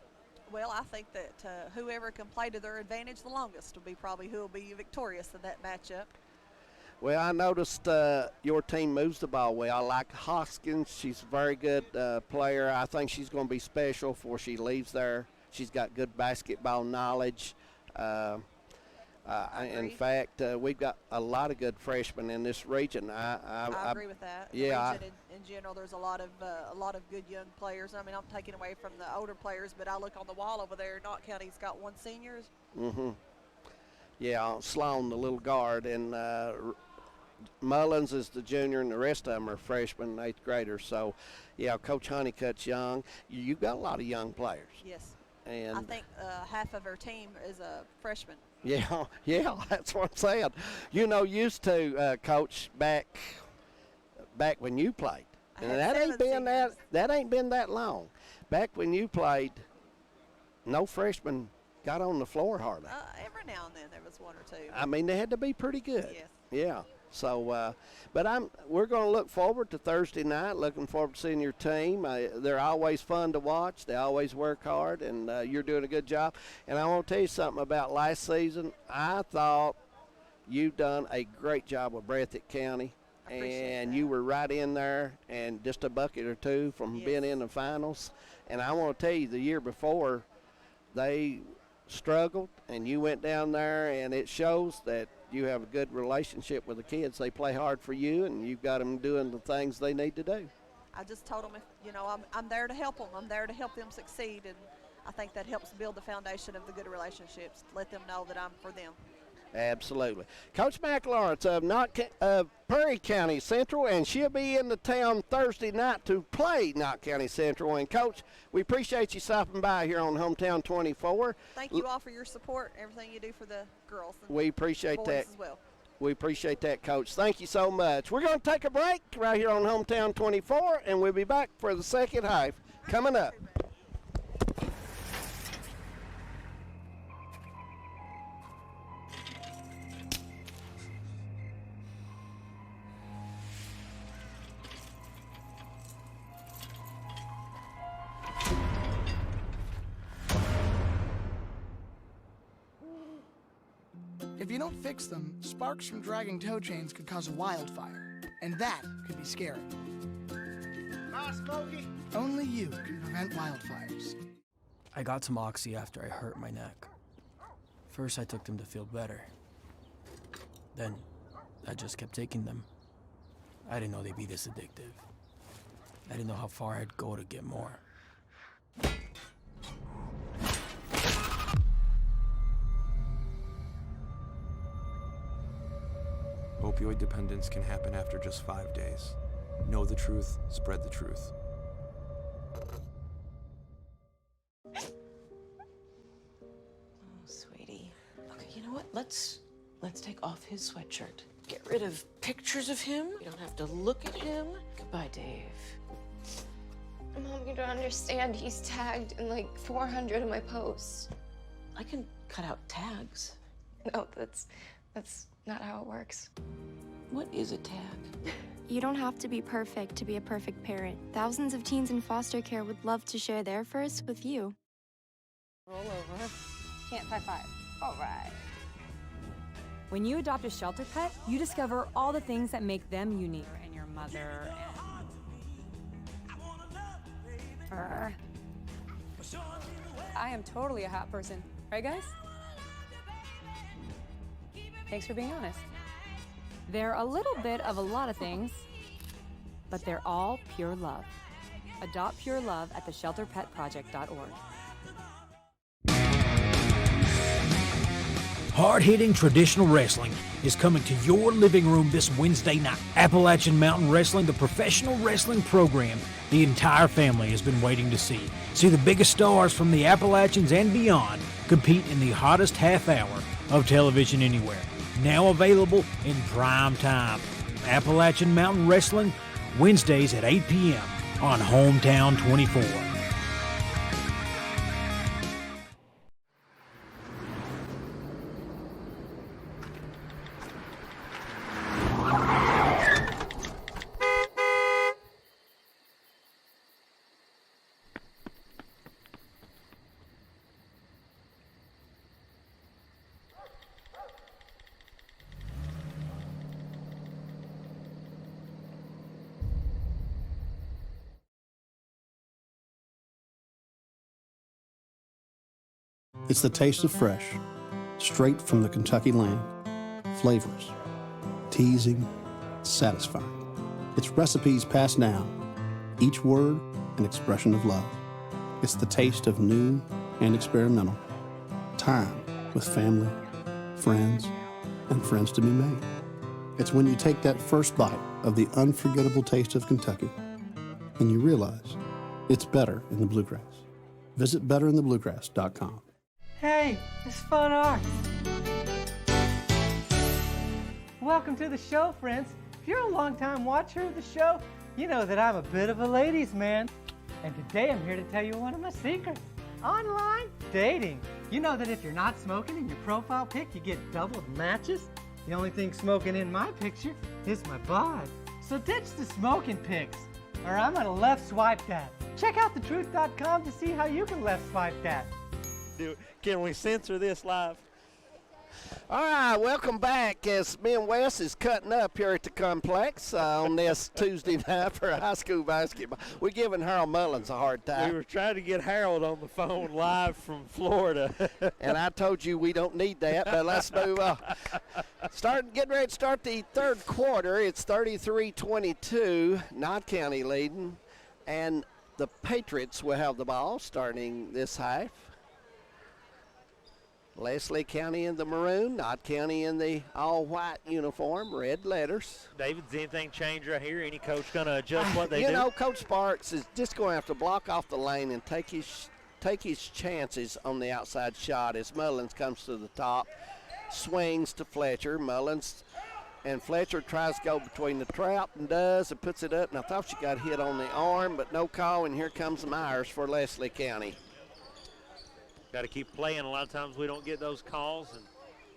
Well, I think that whoever can play to their advantage the longest will be probably who will be victorious in that matchup. Well, I noticed your team moves the ball well. I like Hoskins. She's a very good player. I think she's going to be special before she leaves there. She's got good basketball knowledge. In fact, we've got a lot of good freshmen in this region. I agree with that. Yeah. The region in general, there's a lot of good young players. I mean, I'm taking away from the older players, but I look on the wall over there. Knott County's got 1 senior. Mm-hmm. Yeah, Sloan, the little guard, and Mullins is the junior, and the rest of them are freshmen, 8th graders. So, yeah, Coach Honeycutt's young. You've got a lot of young players. Yes. And I think half of our team is a freshman. Yeah, that's what I'm saying. You know, used to coach back when you played, and that ain't been that long. Back when you played, no freshman got on the floor hardly. Every now and then there was one or two. I mean, they had to be pretty good. Yes. Yeah. So, but we're going to look forward to Thursday night. Looking forward to seeing your team. They're always fun to watch. They always work hard, and you're doing a good job. And I want to tell you something about last season. I thought you've done a great job with Breathitt County, and you were right in there, and just a bucket or two from being in the finals. And I want to tell you, the year before, they struggled, and you went down there, and it shows that you have a good relationship with the kids. They play hard for you, and you've got them doing the things they need to do. I just told them, I'm there to help them. I'm there to help them succeed, and I think that helps build the foundation of the good relationships, let them know that I'm for them. Absolutely. Coach McLawrence of Perry County Central, and she'll be in the town Thursday night to play Knott County Central. And, Coach, we appreciate you stopping by here on Hometown 24. Thank you all for your support, everything you do for the girls and we appreciate boys that as well. We appreciate that, Coach. Thank you so much. We're going to take a break right here on Hometown 24, and we'll be back for the second half coming up. If you don't fix them, sparks from dragging tow chains could cause a wildfire, and that could be scary. Hi, Smokey. Only you can prevent wildfires. I got some Oxy after I hurt my neck. First, I took them to feel better. Then, I just kept taking them. I didn't know they'd be this addictive. I didn't know how far I'd go to get more. Opioid dependence can happen after just 5 days. Know the truth, spread the truth. Oh, sweetie. Okay, you know what? Let's take off his sweatshirt. Get rid of pictures of him. You don't have to look at him. Goodbye, Dave. Mom, you don't understand. He's tagged in like 400 of my posts. I can cut out tags. No, that's not how it works. What is a tag? You don't have to be perfect to be a perfect parent. Thousands of teens in foster care would love to share their first with you. Roll over. Can't high five. All right. When you adopt a shelter pet, you discover all the things that make them unique. And your mother and... I am totally a hot person. Right, guys? Thanks for being honest. They're a little bit of a lot of things, but they're all pure love. Adopt pure love at theshelterpetproject.org. Hard-hitting traditional wrestling is coming to your living room this Wednesday night. Appalachian Mountain Wrestling, the professional wrestling program the entire family has been waiting to see. See the biggest stars from the Appalachians and beyond compete in the hottest half hour of television anywhere. Now available in prime time. Appalachian Mountain Wrestling, Wednesdays at 8 p.m. on Hometown 24. It's the taste of fresh, straight from the Kentucky land. Flavors, teasing, satisfying. It's recipes passed down, each word an expression of love. It's the taste of new and experimental. Time with family, friends, and friends to be made. It's when you take that first bite of the unforgettable taste of Kentucky and you realize it's better in the bluegrass. Visit betterinthebluegrass.com. Hey, it's Fun Arts. Welcome to the show, friends. If you're a long-time watcher of the show, you know that I'm a bit of a ladies' man. And today I'm here to tell you one of my secrets. Online, dating. You know that if you're not smoking in your profile pic, you get double the matches? The only thing smoking in my picture is my bod. So ditch the smoking pics, or I'm gonna left swipe that. Check out thetruth.com to see how you can left swipe that. Can we censor this live? All right, welcome back as me and Wes is cutting up here at the complex on this Tuesday night for high school basketball. We're giving Harold Mullins a hard time. We were trying to get Harold on the phone live from Florida. And I told you we don't need that, but let's move on. Getting ready to start the third quarter. It's 33-22, Knott County leading, and the Patriots will have the ball starting this half. Leslie County in the maroon, Knott County in the all-white uniform, red letters. David, does anything change right here? Any coach going to adjust what they do? You know, Coach Sparks is just going to have to block off the lane and take his chances on the outside shot as Mullins comes to the top, swings to Fletcher. Mullins and Fletcher tries to go between the trap and puts it up. And I thought she got hit on the arm, but no call, and here comes Myers for Leslie County. Got to keep playing. A lot of times we don't get those calls. And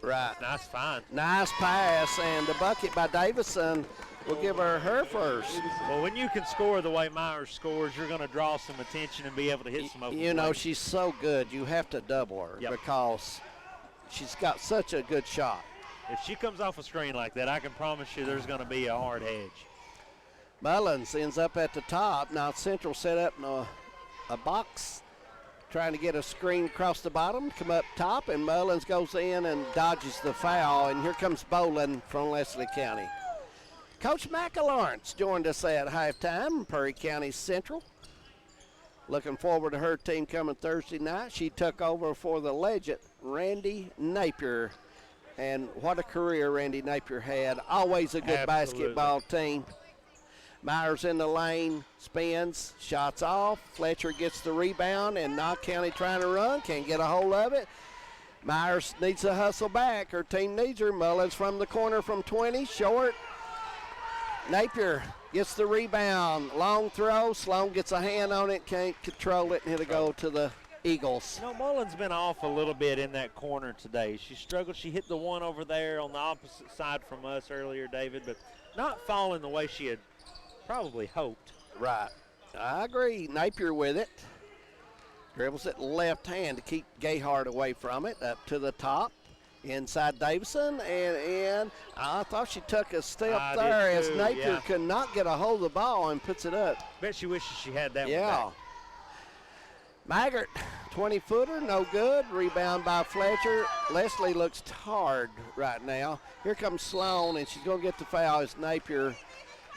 right. Nice find. Nice pass, and the bucket by Davison will give her first. Well, when you can score the way Myers scores, you're going to draw some attention and be able to hit some open You know, plays. she's so good, you have to double her because she's got such a good shot. If she comes off a screen like that, I can promise you there's going to be a hard edge. Mullins ends up at the top. Now Central set up in a box, trying to get a screen across the bottom, come up top, and Mullins goes in and dodges the foul, and here comes Bolin from Leslie County. Coach McAlawrence joined us at halftime, Perry County Central. Looking forward to her team coming Thursday night. She took over for the legend, Randy Napier, and what a career Randy Napier had. Always a good basketball team. Myers in the lane, spins, shots off. Fletcher gets the rebound, and Knott County trying to run, can't get a hold of it. Myers needs to hustle back. Her team needs her. Mullins from the corner from 20, short. Napier gets the rebound, long throw. Sloan gets a hand on it, can't control it, and it'll go to the Eagles. You know, Mullins been off a little bit in that corner today. She struggled. She hit the one over there on the opposite side from us earlier, David, but not falling the way she had probably hoped. Right. I agree. Napier with it. Dribbles it left hand to keep Gayhart away from it. Up to the top. Inside Davison and I thought she took a step there as Napier could not get a hold of the ball and puts it up. Bet she wishes she had that one back. Maggart, 20-footer, no good. Rebound by Fletcher. Leslie looks hard right now. Here comes Sloan, and she's going to get the foul as Napier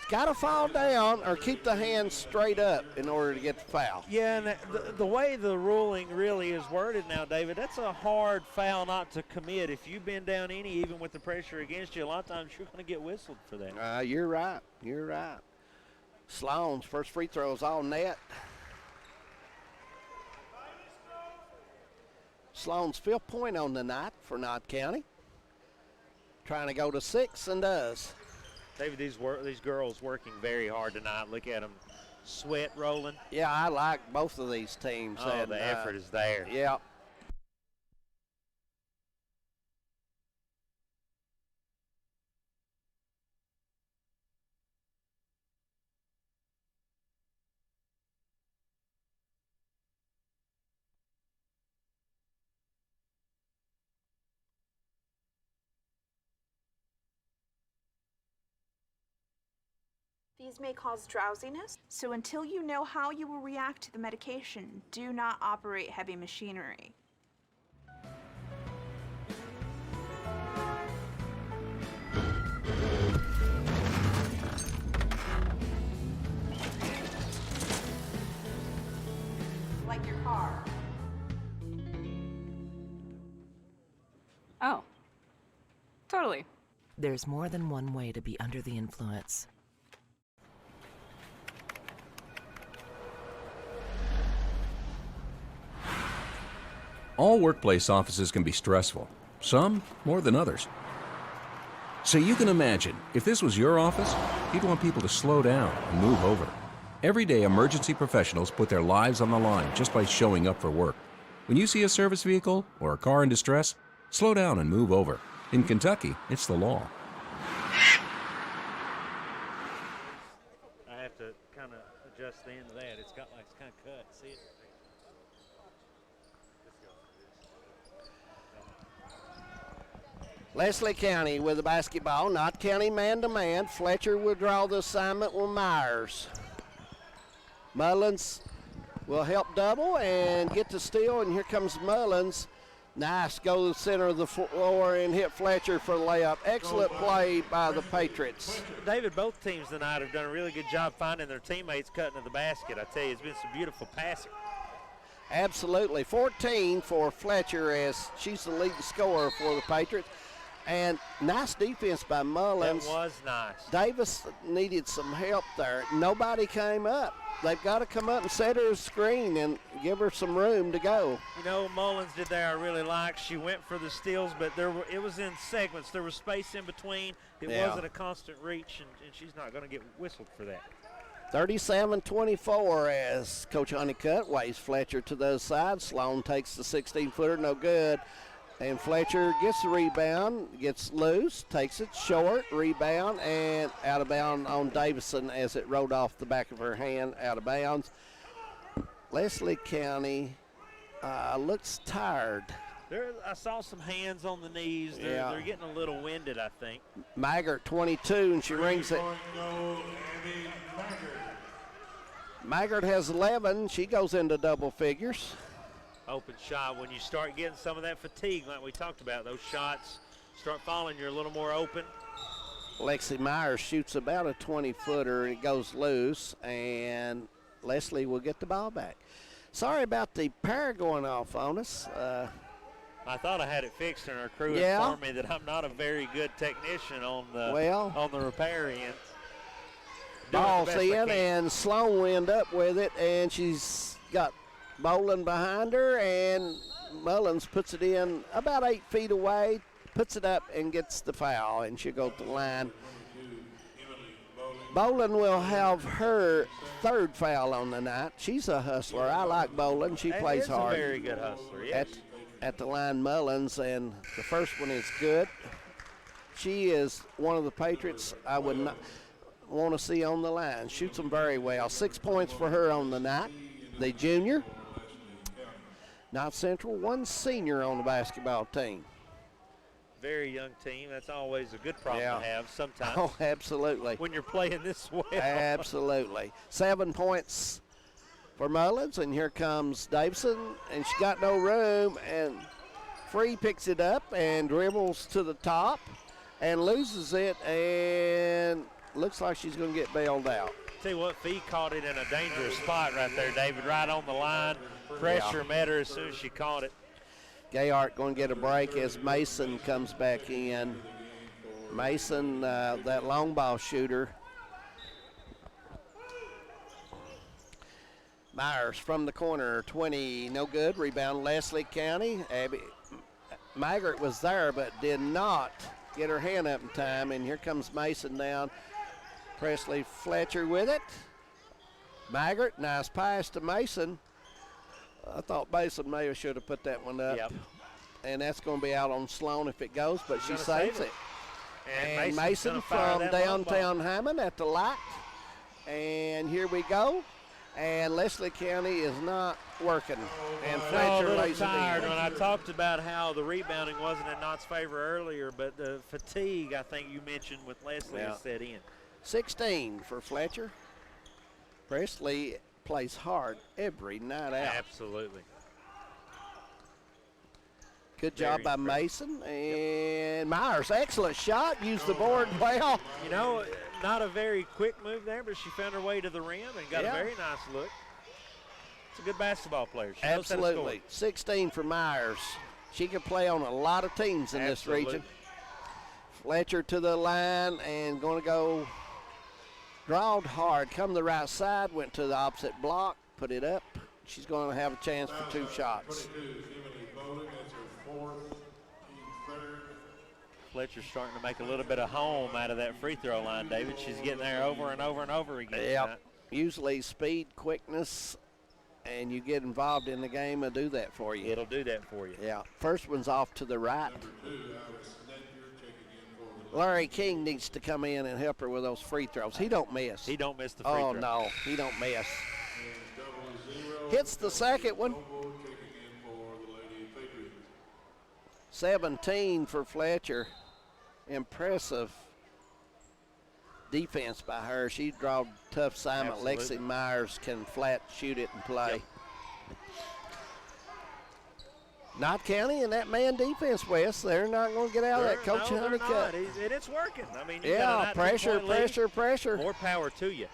got to fall down or keep the hands straight up in order to get the foul. Yeah, and the way the ruling really is worded now, David, that's a hard foul not to commit. If you bend down any, even with the pressure against you, a lot of times you're going to get whistled for that. You're right. You're right. Sloan's first free throw is all net. Sloan's fifth point on the night for Knott County. Trying to go to 6 and does. David, these girls working very hard tonight. Look at them, sweat rolling. Yeah, I like both of these teams. Oh, and, the effort is there. Yeah. These may cause drowsiness, so until you know how you will react to the medication, do not operate heavy machinery. Like your car. Oh, totally. There's more than one way to be under the influence. All workplace offices can be stressful, some more than others. So you can imagine, if this was your office, you'd want people to slow down and move over. Every day, emergency professionals put their lives on the line just by showing up for work. When you see a service vehicle or a car in distress, slow down and move over. In Kentucky, it's the law. I have to kind of adjust the end of that. It's got like it's kind of cut. See it? Leslie County with the basketball. Knott County man-to-man. Fletcher will draw the assignment with Myers. Mullins will help double and get the steal, and here comes Mullins. Nice, go to the center of the floor and hit Fletcher for the layup. Excellent play by the Patriots. David, both teams tonight have done a really good job finding their teammates cutting to the basket. I tell you, it's been some beautiful passing. Absolutely. 14 for Fletcher as she's the leading scorer for the Patriots. And nice defense by Mullins. That was nice. Davis needed some help there. Nobody came up. They've got to come up and set her a screen and give her some room to go. You know, Mullins did there I really like. She went for the steals, but it was in segments. There was space in between. It wasn't a constant reach, and she's not going to get whistled for that. 37-24 as Coach Honeycutt waves Fletcher to the other side. Sloan takes the 16-footer, no good. And Fletcher gets the rebound, gets loose, takes it short, rebound, and out of bounds on Davison as it rolled off the back of her hand, out of bounds. Leslie County looks tired. I saw some hands on the knees. They're getting a little winded, I think. Maggart, 22, and she rings it. Maggart has 11. She goes into double figures. Open shot. When you start getting some of that fatigue like we talked about, those shots start falling, you're a little more open. Lexi Myers shoots about a 20-footer, and it goes loose, and Leslie will get the ball back. Sorry about the power going off on us. I thought I had it fixed, and our crew informed me that I'm not a very good technician on the repair end. Ball's in, and Sloan will end up with it, and she's got Boland behind her, and Mullins puts it in about 8 feet away, puts it up and gets the foul, and she'll go to the line. Boland will have her third foul on the night. She's a hustler. I like Boland. She plays hard. A very good hustler, yes. At the line, Mullins, and the first one is good. She is one of the Patriots I would not want to see on the line. Shoots them very well. 6 points for her on the night. The junior. Not Central, one senior on the basketball team. Very young team. That's always a good problem to have sometimes. Oh, absolutely. When you're playing this well. Absolutely. 7 points for Mullins, and here comes Davison, and she got no room, and Free picks it up and dribbles to the top and loses it, and looks like she's going to get bailed out. Tell you what, Fee caught it in a dangerous spot right there, David, right on the line. Pressure met her as soon as she caught it. Gayart going to get a break as Mason comes back in. Mason, that long ball shooter. Myers from the corner, 20, no good. Rebound, Leslie County. Abby Maggart was there but did not get her hand up in time, and here comes Mason down. Presley Fletcher with it. Maggart, nice pass to Mason. I thought Mason maybe should have put that one up. Yep. And that's going to be out on Sloan if it goes, but she saves it. And Mason's Mason from downtown Hammond at the light. And here we go. And Leslie County is not working. And Fletcher lays it in. Tired when I talked about how the rebounding wasn't in Knott's favor earlier, but the fatigue I think you mentioned with Leslie has set in. 16 for Fletcher. Presley plays hard every night out. Absolutely. Good job by Mason. And Myers, excellent shot. Used the board well. You know, not a very quick move there, but she found her way to the rim and got a very nice look. It's a good basketball player. She knows how to score. 16 for Myers. She can play on a lot of teams in this region. Fletcher to the line and going to go drawed hard. Come to the right side, went to the opposite block, put it up. She's going to have a chance for 2 shots. Fletcher's starting to make a little bit of home out of that free throw line, David. She's getting there over and over and over again. Yep. Usually speed, quickness, and you get involved in the game, it'll do that for you. It'll do that for you. Yeah. First one's off to the right. Larry King needs to come in and help her with those free throws. He don't miss. He don't miss the free throw. Oh, no. He don't miss. Hits the second one. 17 for Fletcher. Impressive defense by her. She drawed tough assignment. Absolutely. Lexi Myers can flat shoot it and play. Yep. Knott County and that man defense, Wes, they're not going to get out of that Coach No, they're Honeycutt. not. And it's working. I mean, you Yeah, got a 19-point lead. pressure. More power to you.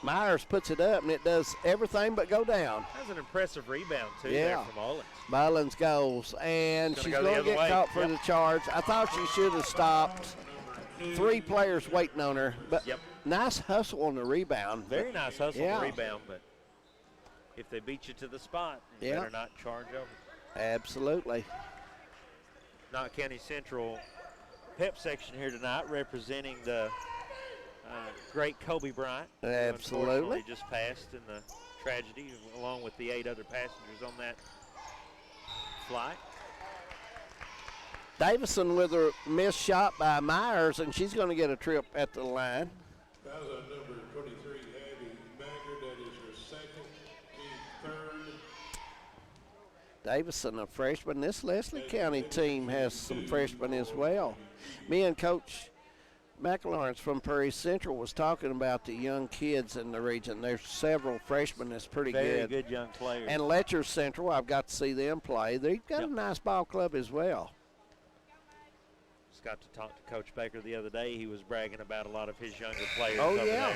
Myers puts it up, and it does everything but go down. That's an impressive rebound, too, there from Mullins. Mullins goes, and she's going to get caught for the charge. I thought she should have stopped. 3 players waiting on her, but nice hustle on the rebound. Very nice hustle on the rebound, but if they beat you to the spot, you better not charge over. Absolutely. Knott County Central pep section here tonight representing the great Kobe Bryant. Absolutely. Who unfortunately just passed in the tragedy, along with the 8 other passengers on that flight. Davison with a missed shot by Myers, and she's going to get a trip at the line. That was number 23, Abby Banger. That is her second, team third. Davison, a freshman. This Leslie County team has some freshmen as well. Me and Coach McLawrence from Prairie Central was talking about the young kids in the region. There's several freshmen that's pretty good. Very good young players. And Letcher Central, I've got to see them play. They've got a nice ball club as well. Just got to talk to Coach Baker the other day. He was bragging about a lot of his younger players Oh, over yeah.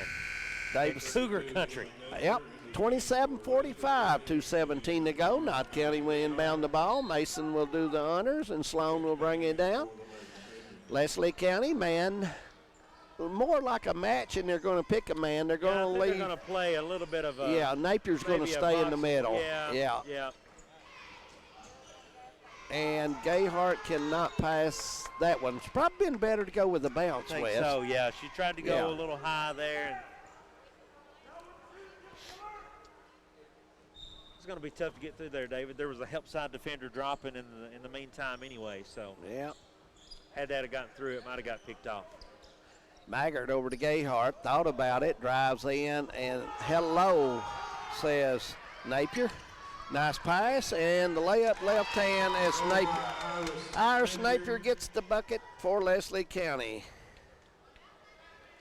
there. Cougar country. Yep. 27-45, 2:17 to go. Knott County will inbound the ball. Mason will do the honors, and Sloan will bring it down. Leslie County, man, more like a match, and they're going to pick a man. They're going to leave. They're going to play a little bit of a. Yeah, Napier's going to stay in the middle. Yeah. And Gayhart cannot pass that one. It's probably been better to go with the bounce, I think Wes. so, yeah. She tried to go a little high there. And it's going to be tough to get through there, David. There was a help side defender dropping in the meantime anyway, so. Yeah. Had that have gotten through, it might have got picked off. Maggard over to Gayhart, thought about it, drives in, and hello, says Napier. Nice pass, and the layup left hand as Napier. Iris Napier gets the bucket for Leslie County.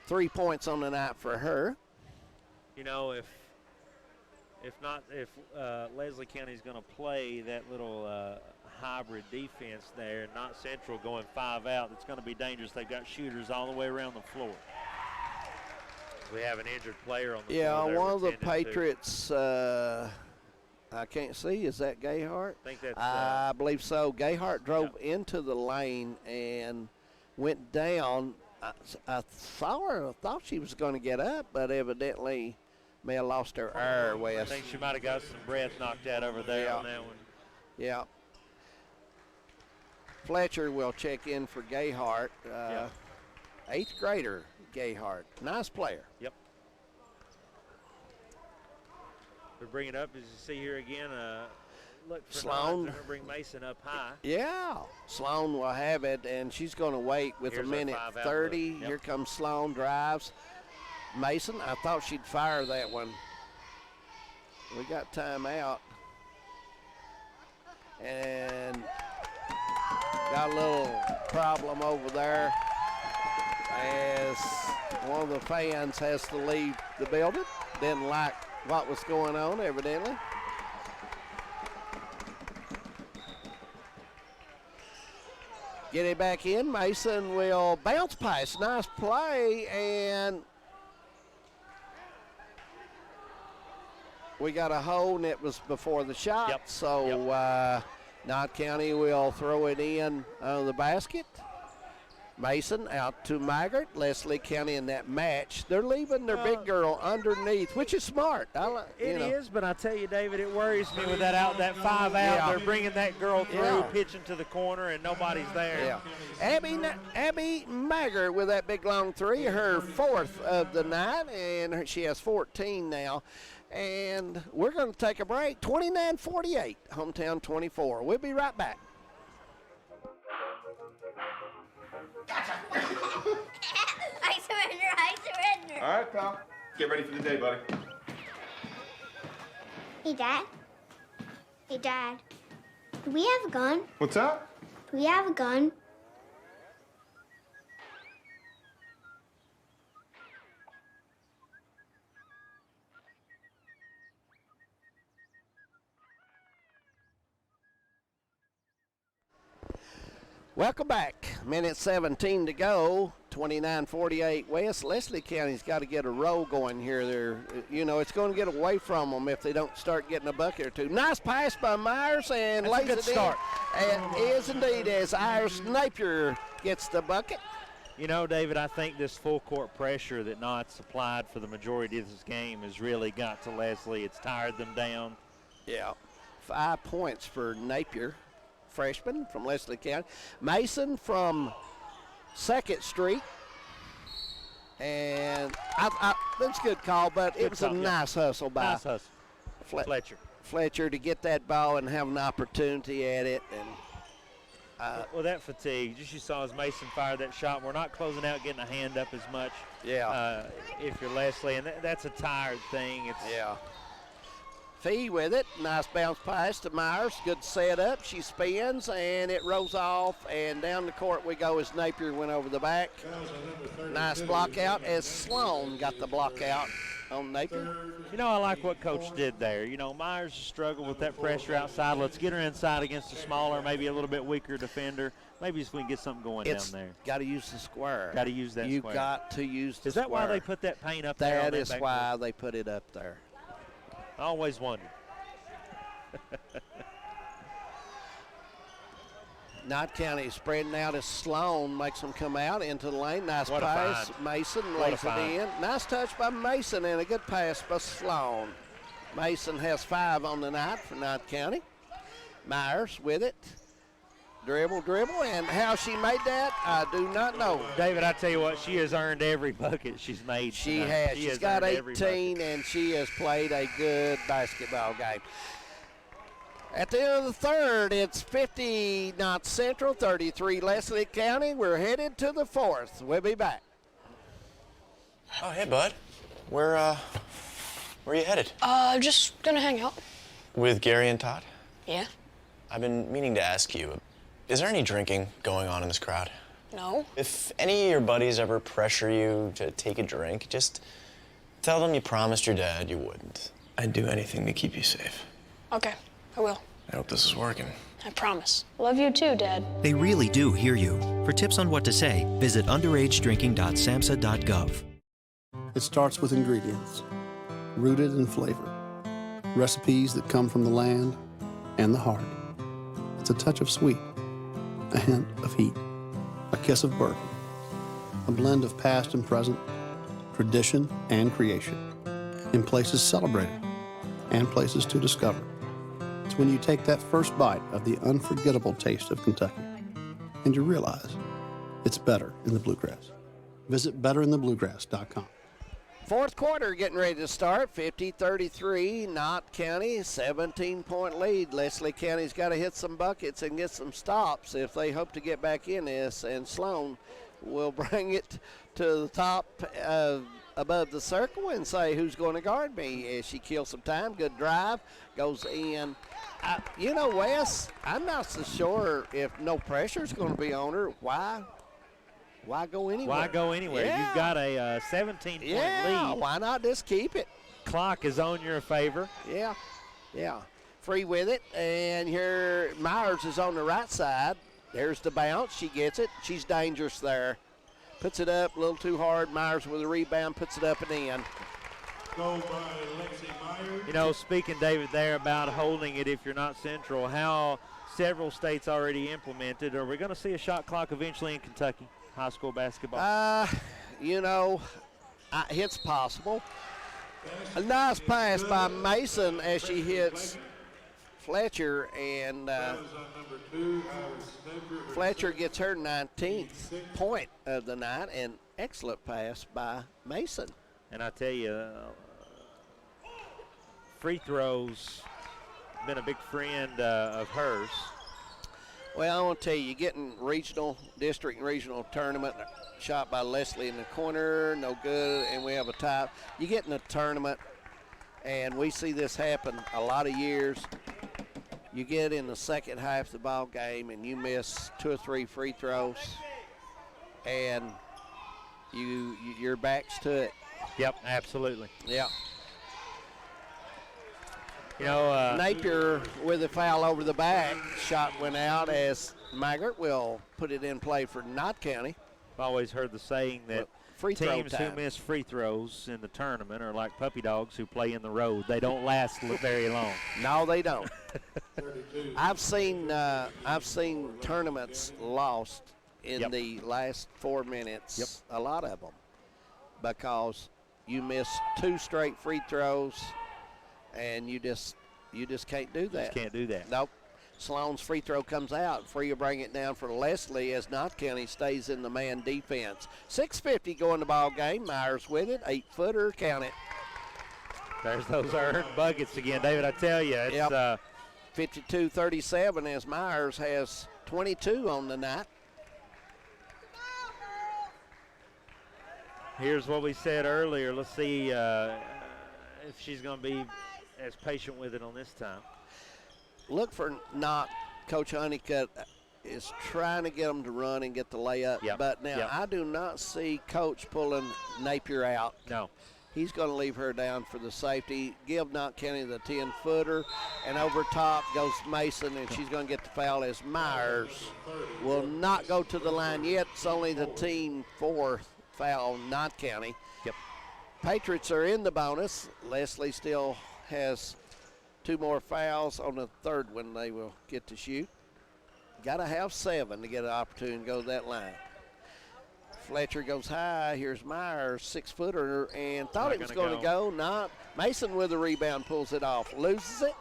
3 points on the night for her. You know, if Leslie County's going to play that little hybrid defense there, not Central going 5 out, it's going to be dangerous. They've got shooters all the way around the floor. We have an injured player on the floor. Yeah, one of the Patriots, I can't see. Is that Gayhart? I think that's. I believe so. Gayhart drove into the lane and went down. I saw her. I thought she was going to get up, but evidently may have lost her air, Wes. I think she might have got some breath knocked out over there on that one. Yeah. Fletcher will check in for Gayhart. 8th grader Gayhart. Nice player. Yep. We bring it up, as you see here again. Look for Sloan. They're going to bring Mason up high. Yeah. Sloan will have it, and she's going to wait with Here's a minute 30. Yep. Here comes Sloan, drives. Mason, I thought she'd fire that one. We got timeout. And got a little problem over there as one of the fans has to leave the building. Didn't like what was going on, evidently. Get it back in. Mason will bounce pass. Nice play, and we got a hold, and it was before the shot. So Knott County will throw it in the basket. Mason out to Maggart. Leslie County in that match. They're leaving their big girl underneath, which is smart. It is, but I tell you, David, it worries me with that 5 out. They're bringing that girl through, pitching to the corner, and nobody's there. Yeah. Abby Maggart with that big long 3, her 4th of the night, and she has 14 now. And we're going to take a break. 29-48, hometown 24. We'll be right back. I surrender. All right, pal. Get ready for the day, buddy. Hey, Dad. Hey, Dad. Do we have a gun? What's that? Do we have a gun? Welcome back. Minute 17 to go. 29-48 West. Leslie County's got to get a roll going here. It's going to get away from them if they don't start getting a bucket or two. Nice pass by Myers and lays it start. in. And is indeed as Iris Napier gets the bucket. You know, David, I think this full court pressure that Knott's applied for the majority of this game has really got to Leslie. It's tired them down. Yeah. 5 points for Napier, freshman from Leslie County. Mason from 2nd Street. And that's a good call, but it was a nice hustle by Fletcher to get that ball and have an opportunity at it. And well, that fatigue, just you saw as Mason fired that shot, we're not closing out, getting a hand up as much. Yeah. If you're Leslie, and that's a tired thing. Yeah. Fee with it. Nice bounce pass to Myers. Good setup. She spins, and it rolls off, and down the court we go as Napier went over the back. Nice block out as Sloan got the block out on Napier. You know, I like what Coach did there. You know, Myers struggled with that pressure outside. Let's get her inside against a smaller, maybe a little bit weaker defender. Maybe if we can get something going down there. Got to use the square. Got to use that you square. You got to use the Is that square. why they put that paint up there? That is why they put it up there. I always wondered. Knott County spreading out as Sloan makes them come out into the lane. Nice What a pass. find. Mason What a lays it find. in. Nice touch by Mason and a good pass by Sloan. Mason has 5 on the night for Knott County. Myers with it. Dribble, and how she made that, I do not know. David, I tell you what, she has earned every bucket she's made. She tonight. has. She's got earned every 18, and she has played a good basketball game. At the end of the third, it's 50 Knott Central, 33 Leslie County. We're headed to the fourth. We'll be back. Oh, hey, bud. Where are you headed? Just gonna hang out. With Gary and Todd? Yeah? I've been meaning to ask you, is there any drinking going on in this crowd? No? If any of your buddies ever pressure you to take a drink, just tell them you promised your dad you wouldn't. I'd do anything to keep you safe. Okay, I will. I hope this is working. I promise. Love you too, Dad. They really do hear you. For tips on what to say, visit underagedrinking.samhsa.gov. It starts with ingredients, rooted in flavor. Recipes that come from the land and the heart. It's a touch of sweet, a hint of heat, a kiss of bourbon, a blend of past and present, tradition and creation, in places celebrated and places to discover. It's when you take that first bite of the unforgettable taste of Kentucky and you realize it's better in the bluegrass. Visit betterinthebluegrass.com. Fourth quarter getting ready to start. 50-33, Knott County, 17-point lead. Leslie County's got to hit some buckets and get some stops if they hope to get back in this, and Sloan will bring it to the top above the circle and say, who's going to guard me? As she kills some time, good drive, goes in. Wes, I'm not so sure if no pressure is going to be on her. Why go anywhere? Why go anywhere? Yeah. You've got a 17-point Yeah, lead. why not just keep it? Clock is on your favor. Yeah. Free with it, and here Myers is on the right side. There's the bounce. She gets it. She's dangerous there. Puts it up a little too hard. Myers with a rebound, puts it up and in. Goal by Lexi Myers. You know, speaking, David, there about holding it if you're not Central, how several states already implemented. Are we going to see a shot clock eventually in Kentucky high school basketball? It's possible. A nice pass by Mason as she hits Fletcher, and Fletcher gets her 19th point of the night, and excellent pass by Mason. And I tell you, free throws been a big friend of hers. Well, I want to tell you, getting district and regional tournament, shot by Leslie in the corner, no good, and we have a tie. You get in a tournament, and we see this happen a lot of years. You get in the second half of the ball game, and you miss 2 or 3 free throws, and your back's to it. Yep, absolutely. Yep. You know, Napier with a foul over the back. Shot went out as Maggart will put it in play for Knott County. I've always heard the saying that free throw teams time. who miss free throws in the tournament are like puppy dogs who play in the road. They don't last very long. No, they don't. I've seen tournaments lost in the last 4 minutes. Yep. A lot of them, because you miss 2 straight free throws, and you just can't do that. Just can't do that. Nope. Sloan's free throw comes out. Before you bring it down for Leslie, as Knott County stays in the man defense. 6:50 going the ball game. Myers with it. 8-footer. Count it. There's those earned buckets again, David. I tell you, it's 52-37 as Myers has 22 on the night. Here's what we said earlier. Let's see if she's going to be as patient with it on this time. Look for Knott. Coach Honeycutt is trying to get them to run and get the layup. Yep. But now I do not see Coach pulling Napier out. No. He's going to leave her down for the safety. Give Knott County the 10-footer. And over top goes Mason, and she's going to get the foul as Myers will not go to the line yet. It's only the team 4th foul on Knott County. Yep. Patriots are in the bonus. Leslie still has 2 more fouls. On the 3rd one they will get to shoot. Got to have 7 to get an opportunity to go to that line. Fletcher goes high. Here's Myers, 6-footer, and thought it was going to go. Not. Mason with the rebound pulls it off, loses it,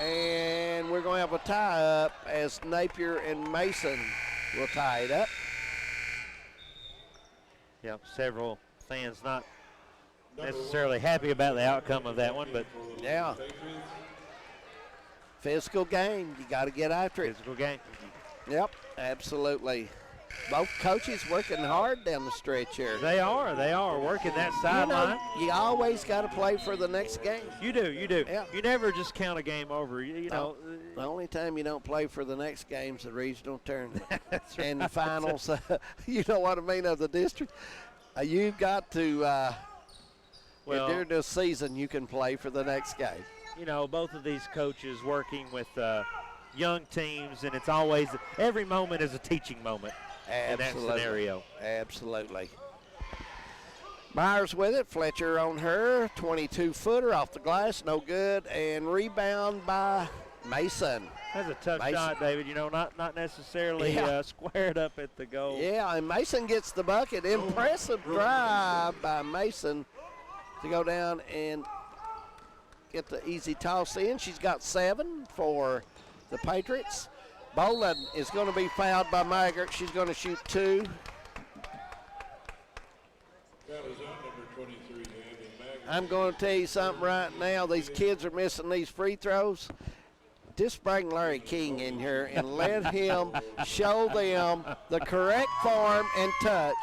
and we're going to have a tie-up as Napier and Mason will tie it up. Yep, several fans not necessarily happy about the outcome of that one, but yeah. Physical game. You got to get after it. Physical game. Yep, absolutely. Both coaches working hard down the stretch here. They are working that sideline. You always got to play for the next game. You do. Yeah. You never just count a game over. You know. The only time you don't play for the next game's the regional tournament. That's right. And the finals. You know what I mean, of the district. You've got to, during the season, you can play for the next game. You know, both of these coaches working with young teams, and it's always, every moment is a teaching moment. Absolutely. In that scenario. Absolutely. Myers with it. Fletcher on her. 22-footer off the glass. No good. And rebound by Mason. That's a tough shot, David. You know, not necessarily squared up at the goal. Yeah, and Mason gets the bucket. Impressive drive by Mason to go down and get the easy toss in. She's got 7 for the Patriots. Boland is going to be fouled by Maggart. She's going to shoot 2. That was on number 23, Andy Maggart. I'm going to tell you something right now. These kids are missing these free throws. Just bring Larry King in here and let him show them the correct form and touch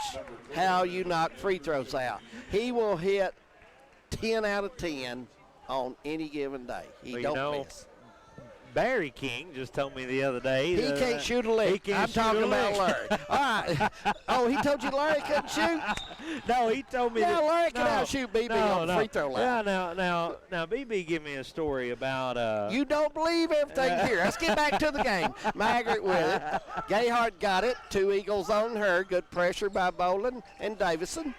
how you knock free throws out. He will hit 10 out of 10 on any given day. He don't miss. Barry King just told me the other day. He can't shoot a lick. I'm talking about Larry. All right. Oh, he told you Larry couldn't shoot? No, he told me that. Larry can outshoot BB on the free throw line. Yeah, now, BB give me a story about. You don't believe everything here. Let's get back to the game. Maggart with it. Gayhart got it. 2 Eagles on her. Good pressure by Boland and Davison.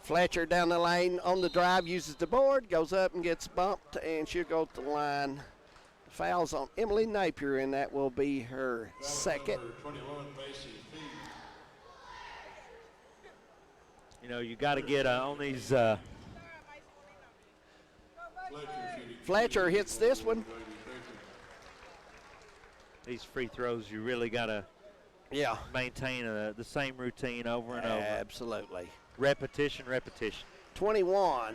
Fletcher down the lane on the drive, uses the board, goes up and gets bumped, and she'll go to the line. Fouls on Emily Napier, and that will be her second. 21, Macy Fee. You know, you got to get on these. Fletcher hits this one. These free throws, you really got to maintain the same routine over and over. Absolutely. Repetition. 21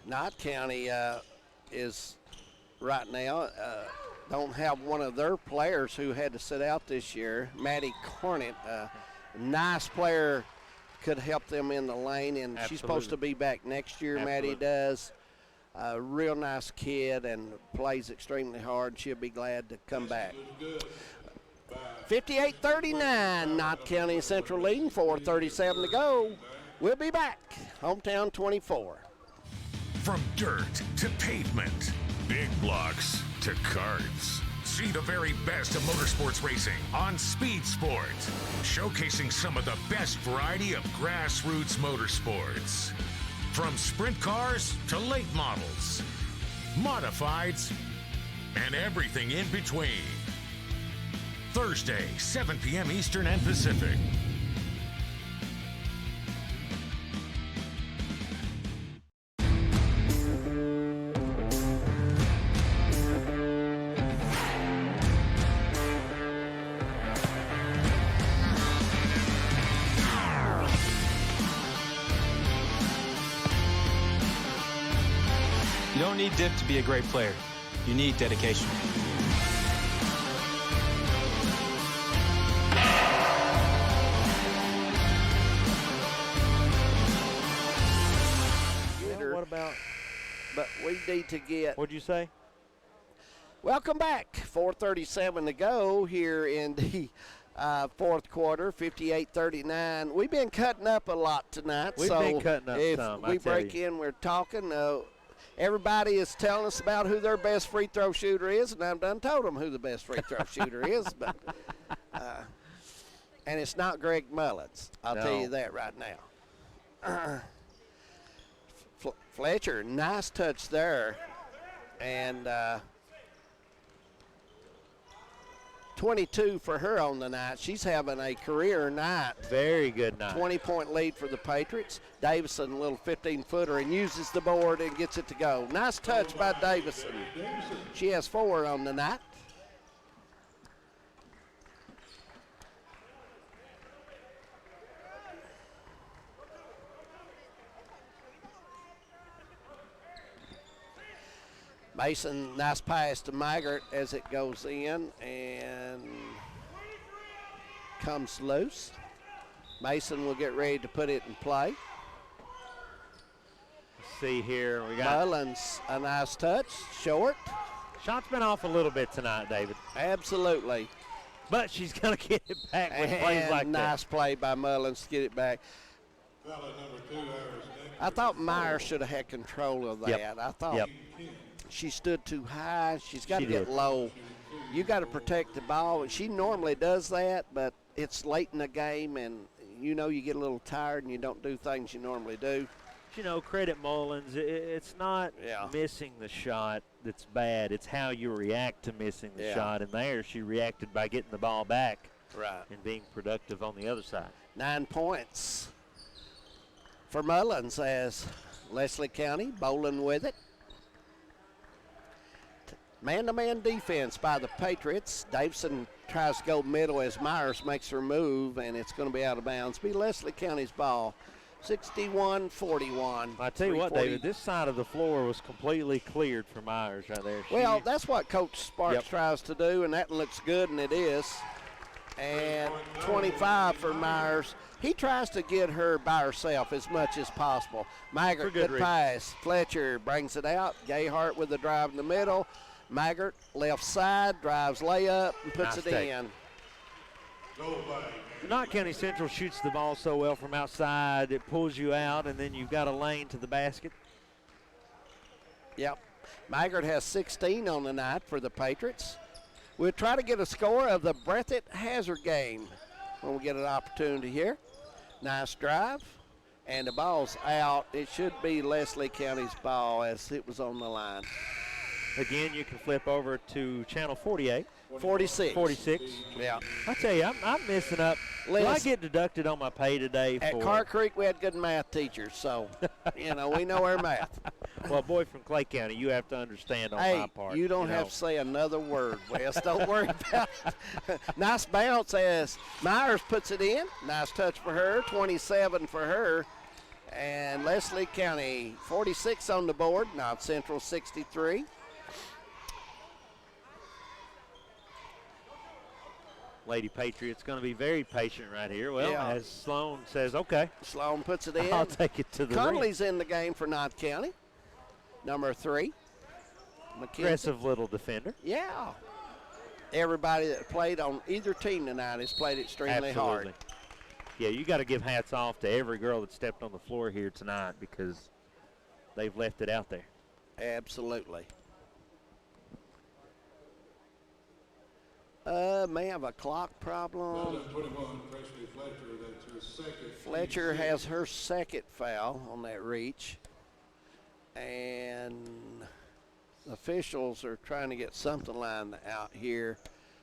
Knott County is right now don't have one of their players who had to sit out this year, Maddie Cornett. Nice player, could help them in the lane, and she's supposed to be back next year. Maddie does. A real nice kid and plays extremely hard. She'll be glad to come back. 58-39, Knott County Central leading, 4:37 to go. We'll be back. Hometown 24. From dirt to pavement, big blocks to karts. See the very best of motorsports racing on Speed Sport, showcasing some of the best variety of grassroots motorsports. From sprint cars to late models, modifieds, and everything in between. Thursday, 7 p.m. Eastern and Pacific. You don't need dip to be a great player. You need dedication. What about? But we need to get. What'd you say? Welcome back. 4:37 to go here in the fourth quarter. 58-39. We've been cutting up a lot tonight. We've been cutting up if some. we break in, we're talking. Everybody is telling us about who their best free throw shooter is, and I've done told them who the best free throw shooter is. But and it's not Greg Mullins. I'll tell you that right now. Fletcher, nice touch there, and 22 for her on the night. She's having a career night. Very good night. 20-point lead for the Patriots. Davison, a little 15-footer, and uses the board and gets it to go. Nice touch by Davison. She has 4 on the night. Mason, nice pass to Maggart as it goes in and comes loose. Mason will get ready to put it in play. Let's see here. We got Mullins, a nice touch, short. Shot's been off a little bit tonight, David. Absolutely. But she's going to get it back with plays like that. Nice play by Mullins to get it back. I thought Myers should have had control of that. Yep. I thought she stood too high. She's got to get low. You got to protect the ball. She normally does that, but it's late in the game, and you know you get a little tired and you don't do things you normally do. You know, credit Mullins. It's not missing the shot that's bad. It's how you react to missing the shot. And there she reacted by getting the ball back and being productive on the other side. 9 points for Mullins as Leslie County bowling with it. Man-to-man defense by the Patriots. Davison tries to go middle as Myers makes her move, and it's going to be out of bounds. Be Leslie County's ball, 61-41. I tell you what, David, this side of the floor was completely cleared for Myers right there. Well, that's what Coach Sparks tries to do, and that looks good, and it is. And 25 for Myers. He tries to get her by herself as much as possible. Maggart, good pass. Fletcher brings it out. Gayhart with the drive in the middle. Maggart, left side, drives layup and puts it in. Knott County Central shoots the ball so well from outside, it pulls you out, and then you've got a lane to the basket. Yep. Maggart has 16 on the night for the Patriots. We'll try to get a score of the Breathitt Hazard game when we get an opportunity here. Nice drive, and the ball's out. It should be Leslie County's ball as it was on the line. Again, you can flip over to channel 48. 46. 46. Yeah. I tell you, I'm messing up. Will I get deducted on my pay today? At Car Creek, we had good math teachers, so, you know, we know our math. Well, boy from Clay County, you have to understand on my part. You don't have to say another word, Wes. Don't worry about it. Nice bounce as Myers puts it in. Nice touch for her, 27 for her. And Leslie County 46 on the board, North Central 63. Lady Patriots going to be very patient right here. Well, Yeah. as Sloan says, okay. Sloan puts it in. I'll take it to the Conley's in the game for North County, number 3. Aggressive little defender. Yeah. Everybody that played on either team tonight has played extremely hard. Yeah, you got to give hats off to every girl that stepped on the floor here tonight because they've left it out there. Absolutely. May have a clock problem. 21, Presley Fletcher, that's her second. Fletcher has her second foul on that reach. And officials are trying to get something lined out here.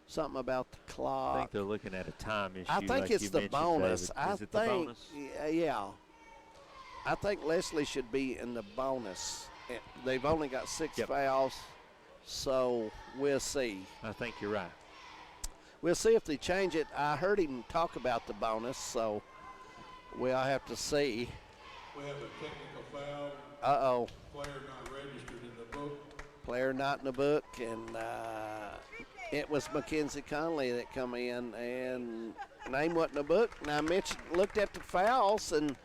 Something about the clock. I think they're looking at a time issue. I think like it's you the mentioned, bonus. David. Is it the bonus? Yeah. I think Leslie should be in the bonus. They've only got 6 fouls, so we'll see. I think you're right. We'll see if they change it. I heard him talk about the bonus, so we'll have to see. We have a technical foul. Uh-oh. Player not registered in the book. Player not in the book, and it was Mackenzie Conley that come in, and name wasn't in the book. And I looked at the fouls, and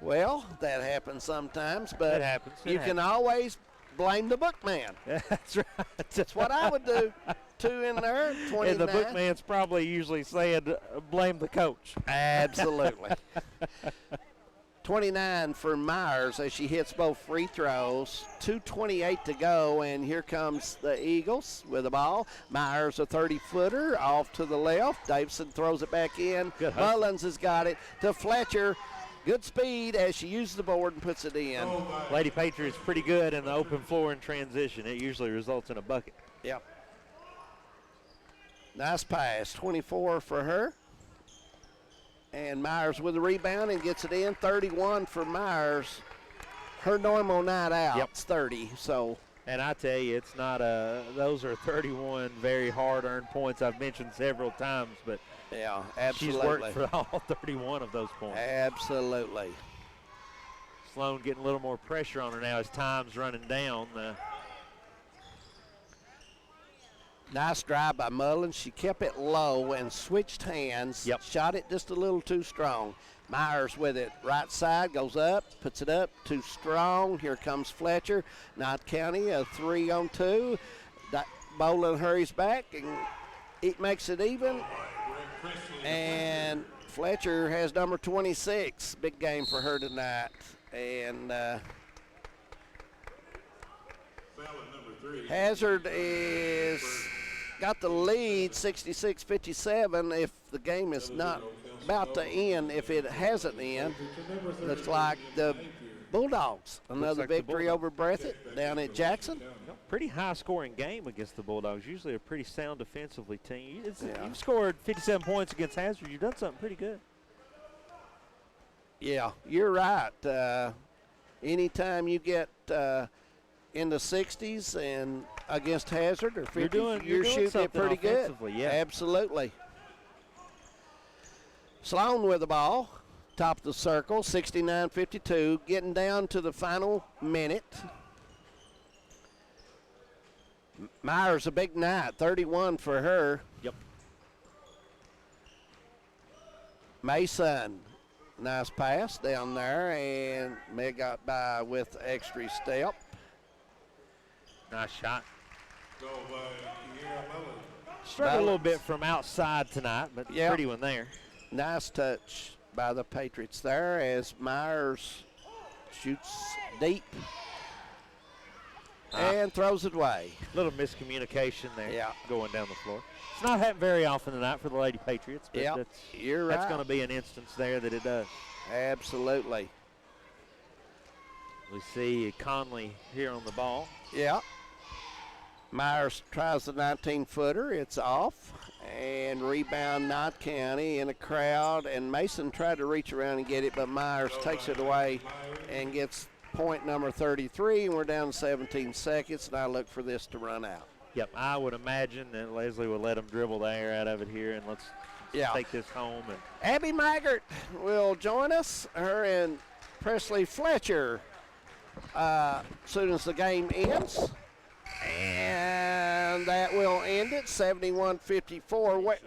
well, that happens sometimes, but it happens. You can always blame the bookman. That's right. That's what I would do. 2 in there, 29. And the bookman's probably usually saying, blame the coach. Absolutely. 29 for Myers as she hits both free throws. 2:28 to go, and here comes the Eagles with the ball. Myers a 30-footer off to the left. Davidson throws it back in. Good hustle. Mullins has got it to Fletcher. Good speed as she uses the board and puts it in. Lady Patriots pretty good in the open floor in transition. It usually results in a bucket. Yep. Nice pass. 24 for her. And Myers with the rebound and gets it in. 31 for Myers. Her normal night out. Yep. It's 30. So. And I tell you, it's not those are 31 very hard-earned points I've mentioned several times, but yeah, absolutely. She's worked for all 31 of those points. Absolutely. Sloan getting a little more pressure on her now as time's running down. Nice drive by Mullins. She kept it low and switched hands. Yep. Shot it just a little too strong. Myers with it. Right side goes up, puts it up, too strong. Here comes Fletcher. Knott County, a 3-on-2. Bolin hurries back and it makes it even. And Fletcher has number 26. Big game for her tonight. And Hazard is got the lead 66-57. If the game is not about to end, if it hasn't ended, looks like the Bulldogs. Another victory over Breathitt down at Jackson. Pretty high-scoring game against the Bulldogs. Usually a pretty sound defensively team. You've scored 57 points against Hazard. You've done something pretty good. Yeah, you're right. Anytime you get in the 60s and against Hazard or 50, you're shooting it pretty good. Yeah. Absolutely. Sloan with the ball, top of the circle, 69-52, getting down to the final minute. Myers a big night, 31 for her. Yep. Mason, nice pass down there, and Meg got by with the extra step. Nice shot. Go by Kiera Mullins. Struggled a little bit from outside tonight, but pretty one there. Nice touch by the Patriots there as Myers shoots deep and throws it away. Little miscommunication there. Yeah. Going down the floor. It's not happening very often tonight for the Lady Patriots, but that's going to be an instance there that it does. Absolutely. We see Conley here on the ball. Yeah. Myers tries the 19-footer. It's off. And rebound Knott County in a crowd. And Mason tried to reach around and get it, but Myers takes it away and gets point number 33. And we're down to 17 seconds, and I look for this to run out. Yep, I would imagine that Leslie would let them dribble the air out of it here, and let's take this home. And Abby Maggart will join us. Her and Presley Fletcher soon as the game ends. And that will end it, 71-54.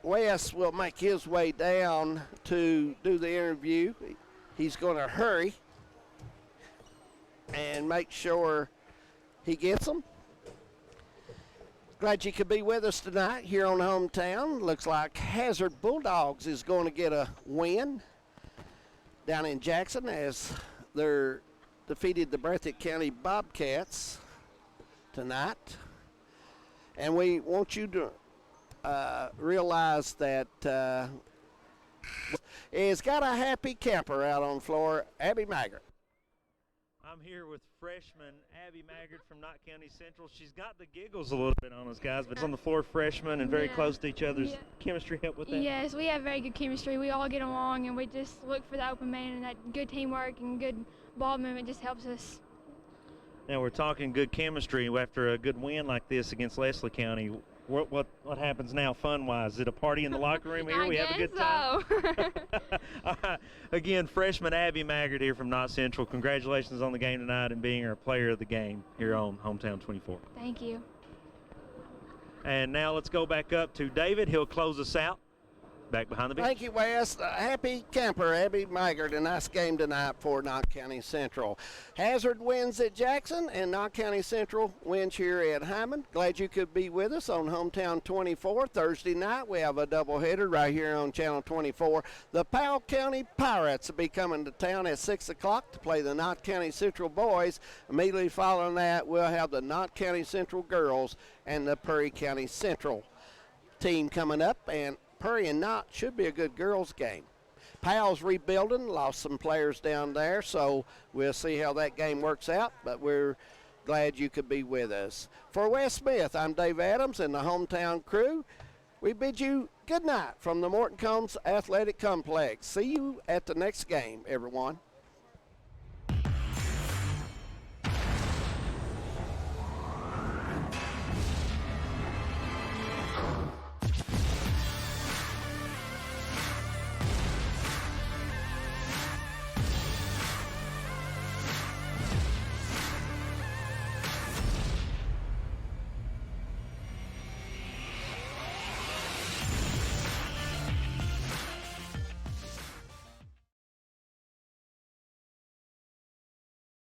Wes will make his way down to do the interview. He's going to hurry and make sure he gets them. Glad you could be with us tonight here on Hometown. Looks like Hazard Bulldogs is going to get a win down in Jackson as they're defeated the Breathitt County Bobcats tonight. And we want you to realize that it's got a happy camper out on the floor, Abby Maggart. I'm here with freshman Abby Maggart from Knott County Central. She's got the giggles a little bit on us, guys, but it's on the floor freshman and very close to each other's chemistry. Help with that? Yes, we have very good chemistry. We all get along, and we just look for the open man, and that good teamwork and good ball movement just helps us. Now, we're talking good chemistry after a good win like this against Leslie County. What happens now fun-wise? Is it a party in the locker room here? We have a good time? All right. Again, freshman Abby Maggart here from Knott Central. Congratulations on the game tonight and being our player of the game here on Hometown 24. Thank you. And now let's go back up to David. He'll close us out. Back behind the bench. Thank you, Wes. Happy camper, Abby Maggart. A nice game tonight for Knott County Central. Hazard wins at Jackson, and Knott County Central wins here at Hyman. Glad you could be with us on Hometown 24. Thursday night, we have a doubleheader right here on Channel 24. The Powell County Pirates will be coming to town at 6 o'clock to play the Knott County Central boys. Immediately following that, we'll have the Knott County Central girls and the Perry County Central team coming up, and Perry and Knott should be a good girls game. Powell's rebuilding, lost some players down there, so we'll see how that game works out, but we're glad you could be with us. For Wes Smith, I'm Dave Adams and the Hometown crew. We bid you good night from the Morton Combs Athletic Complex. See you at the next game, everyone.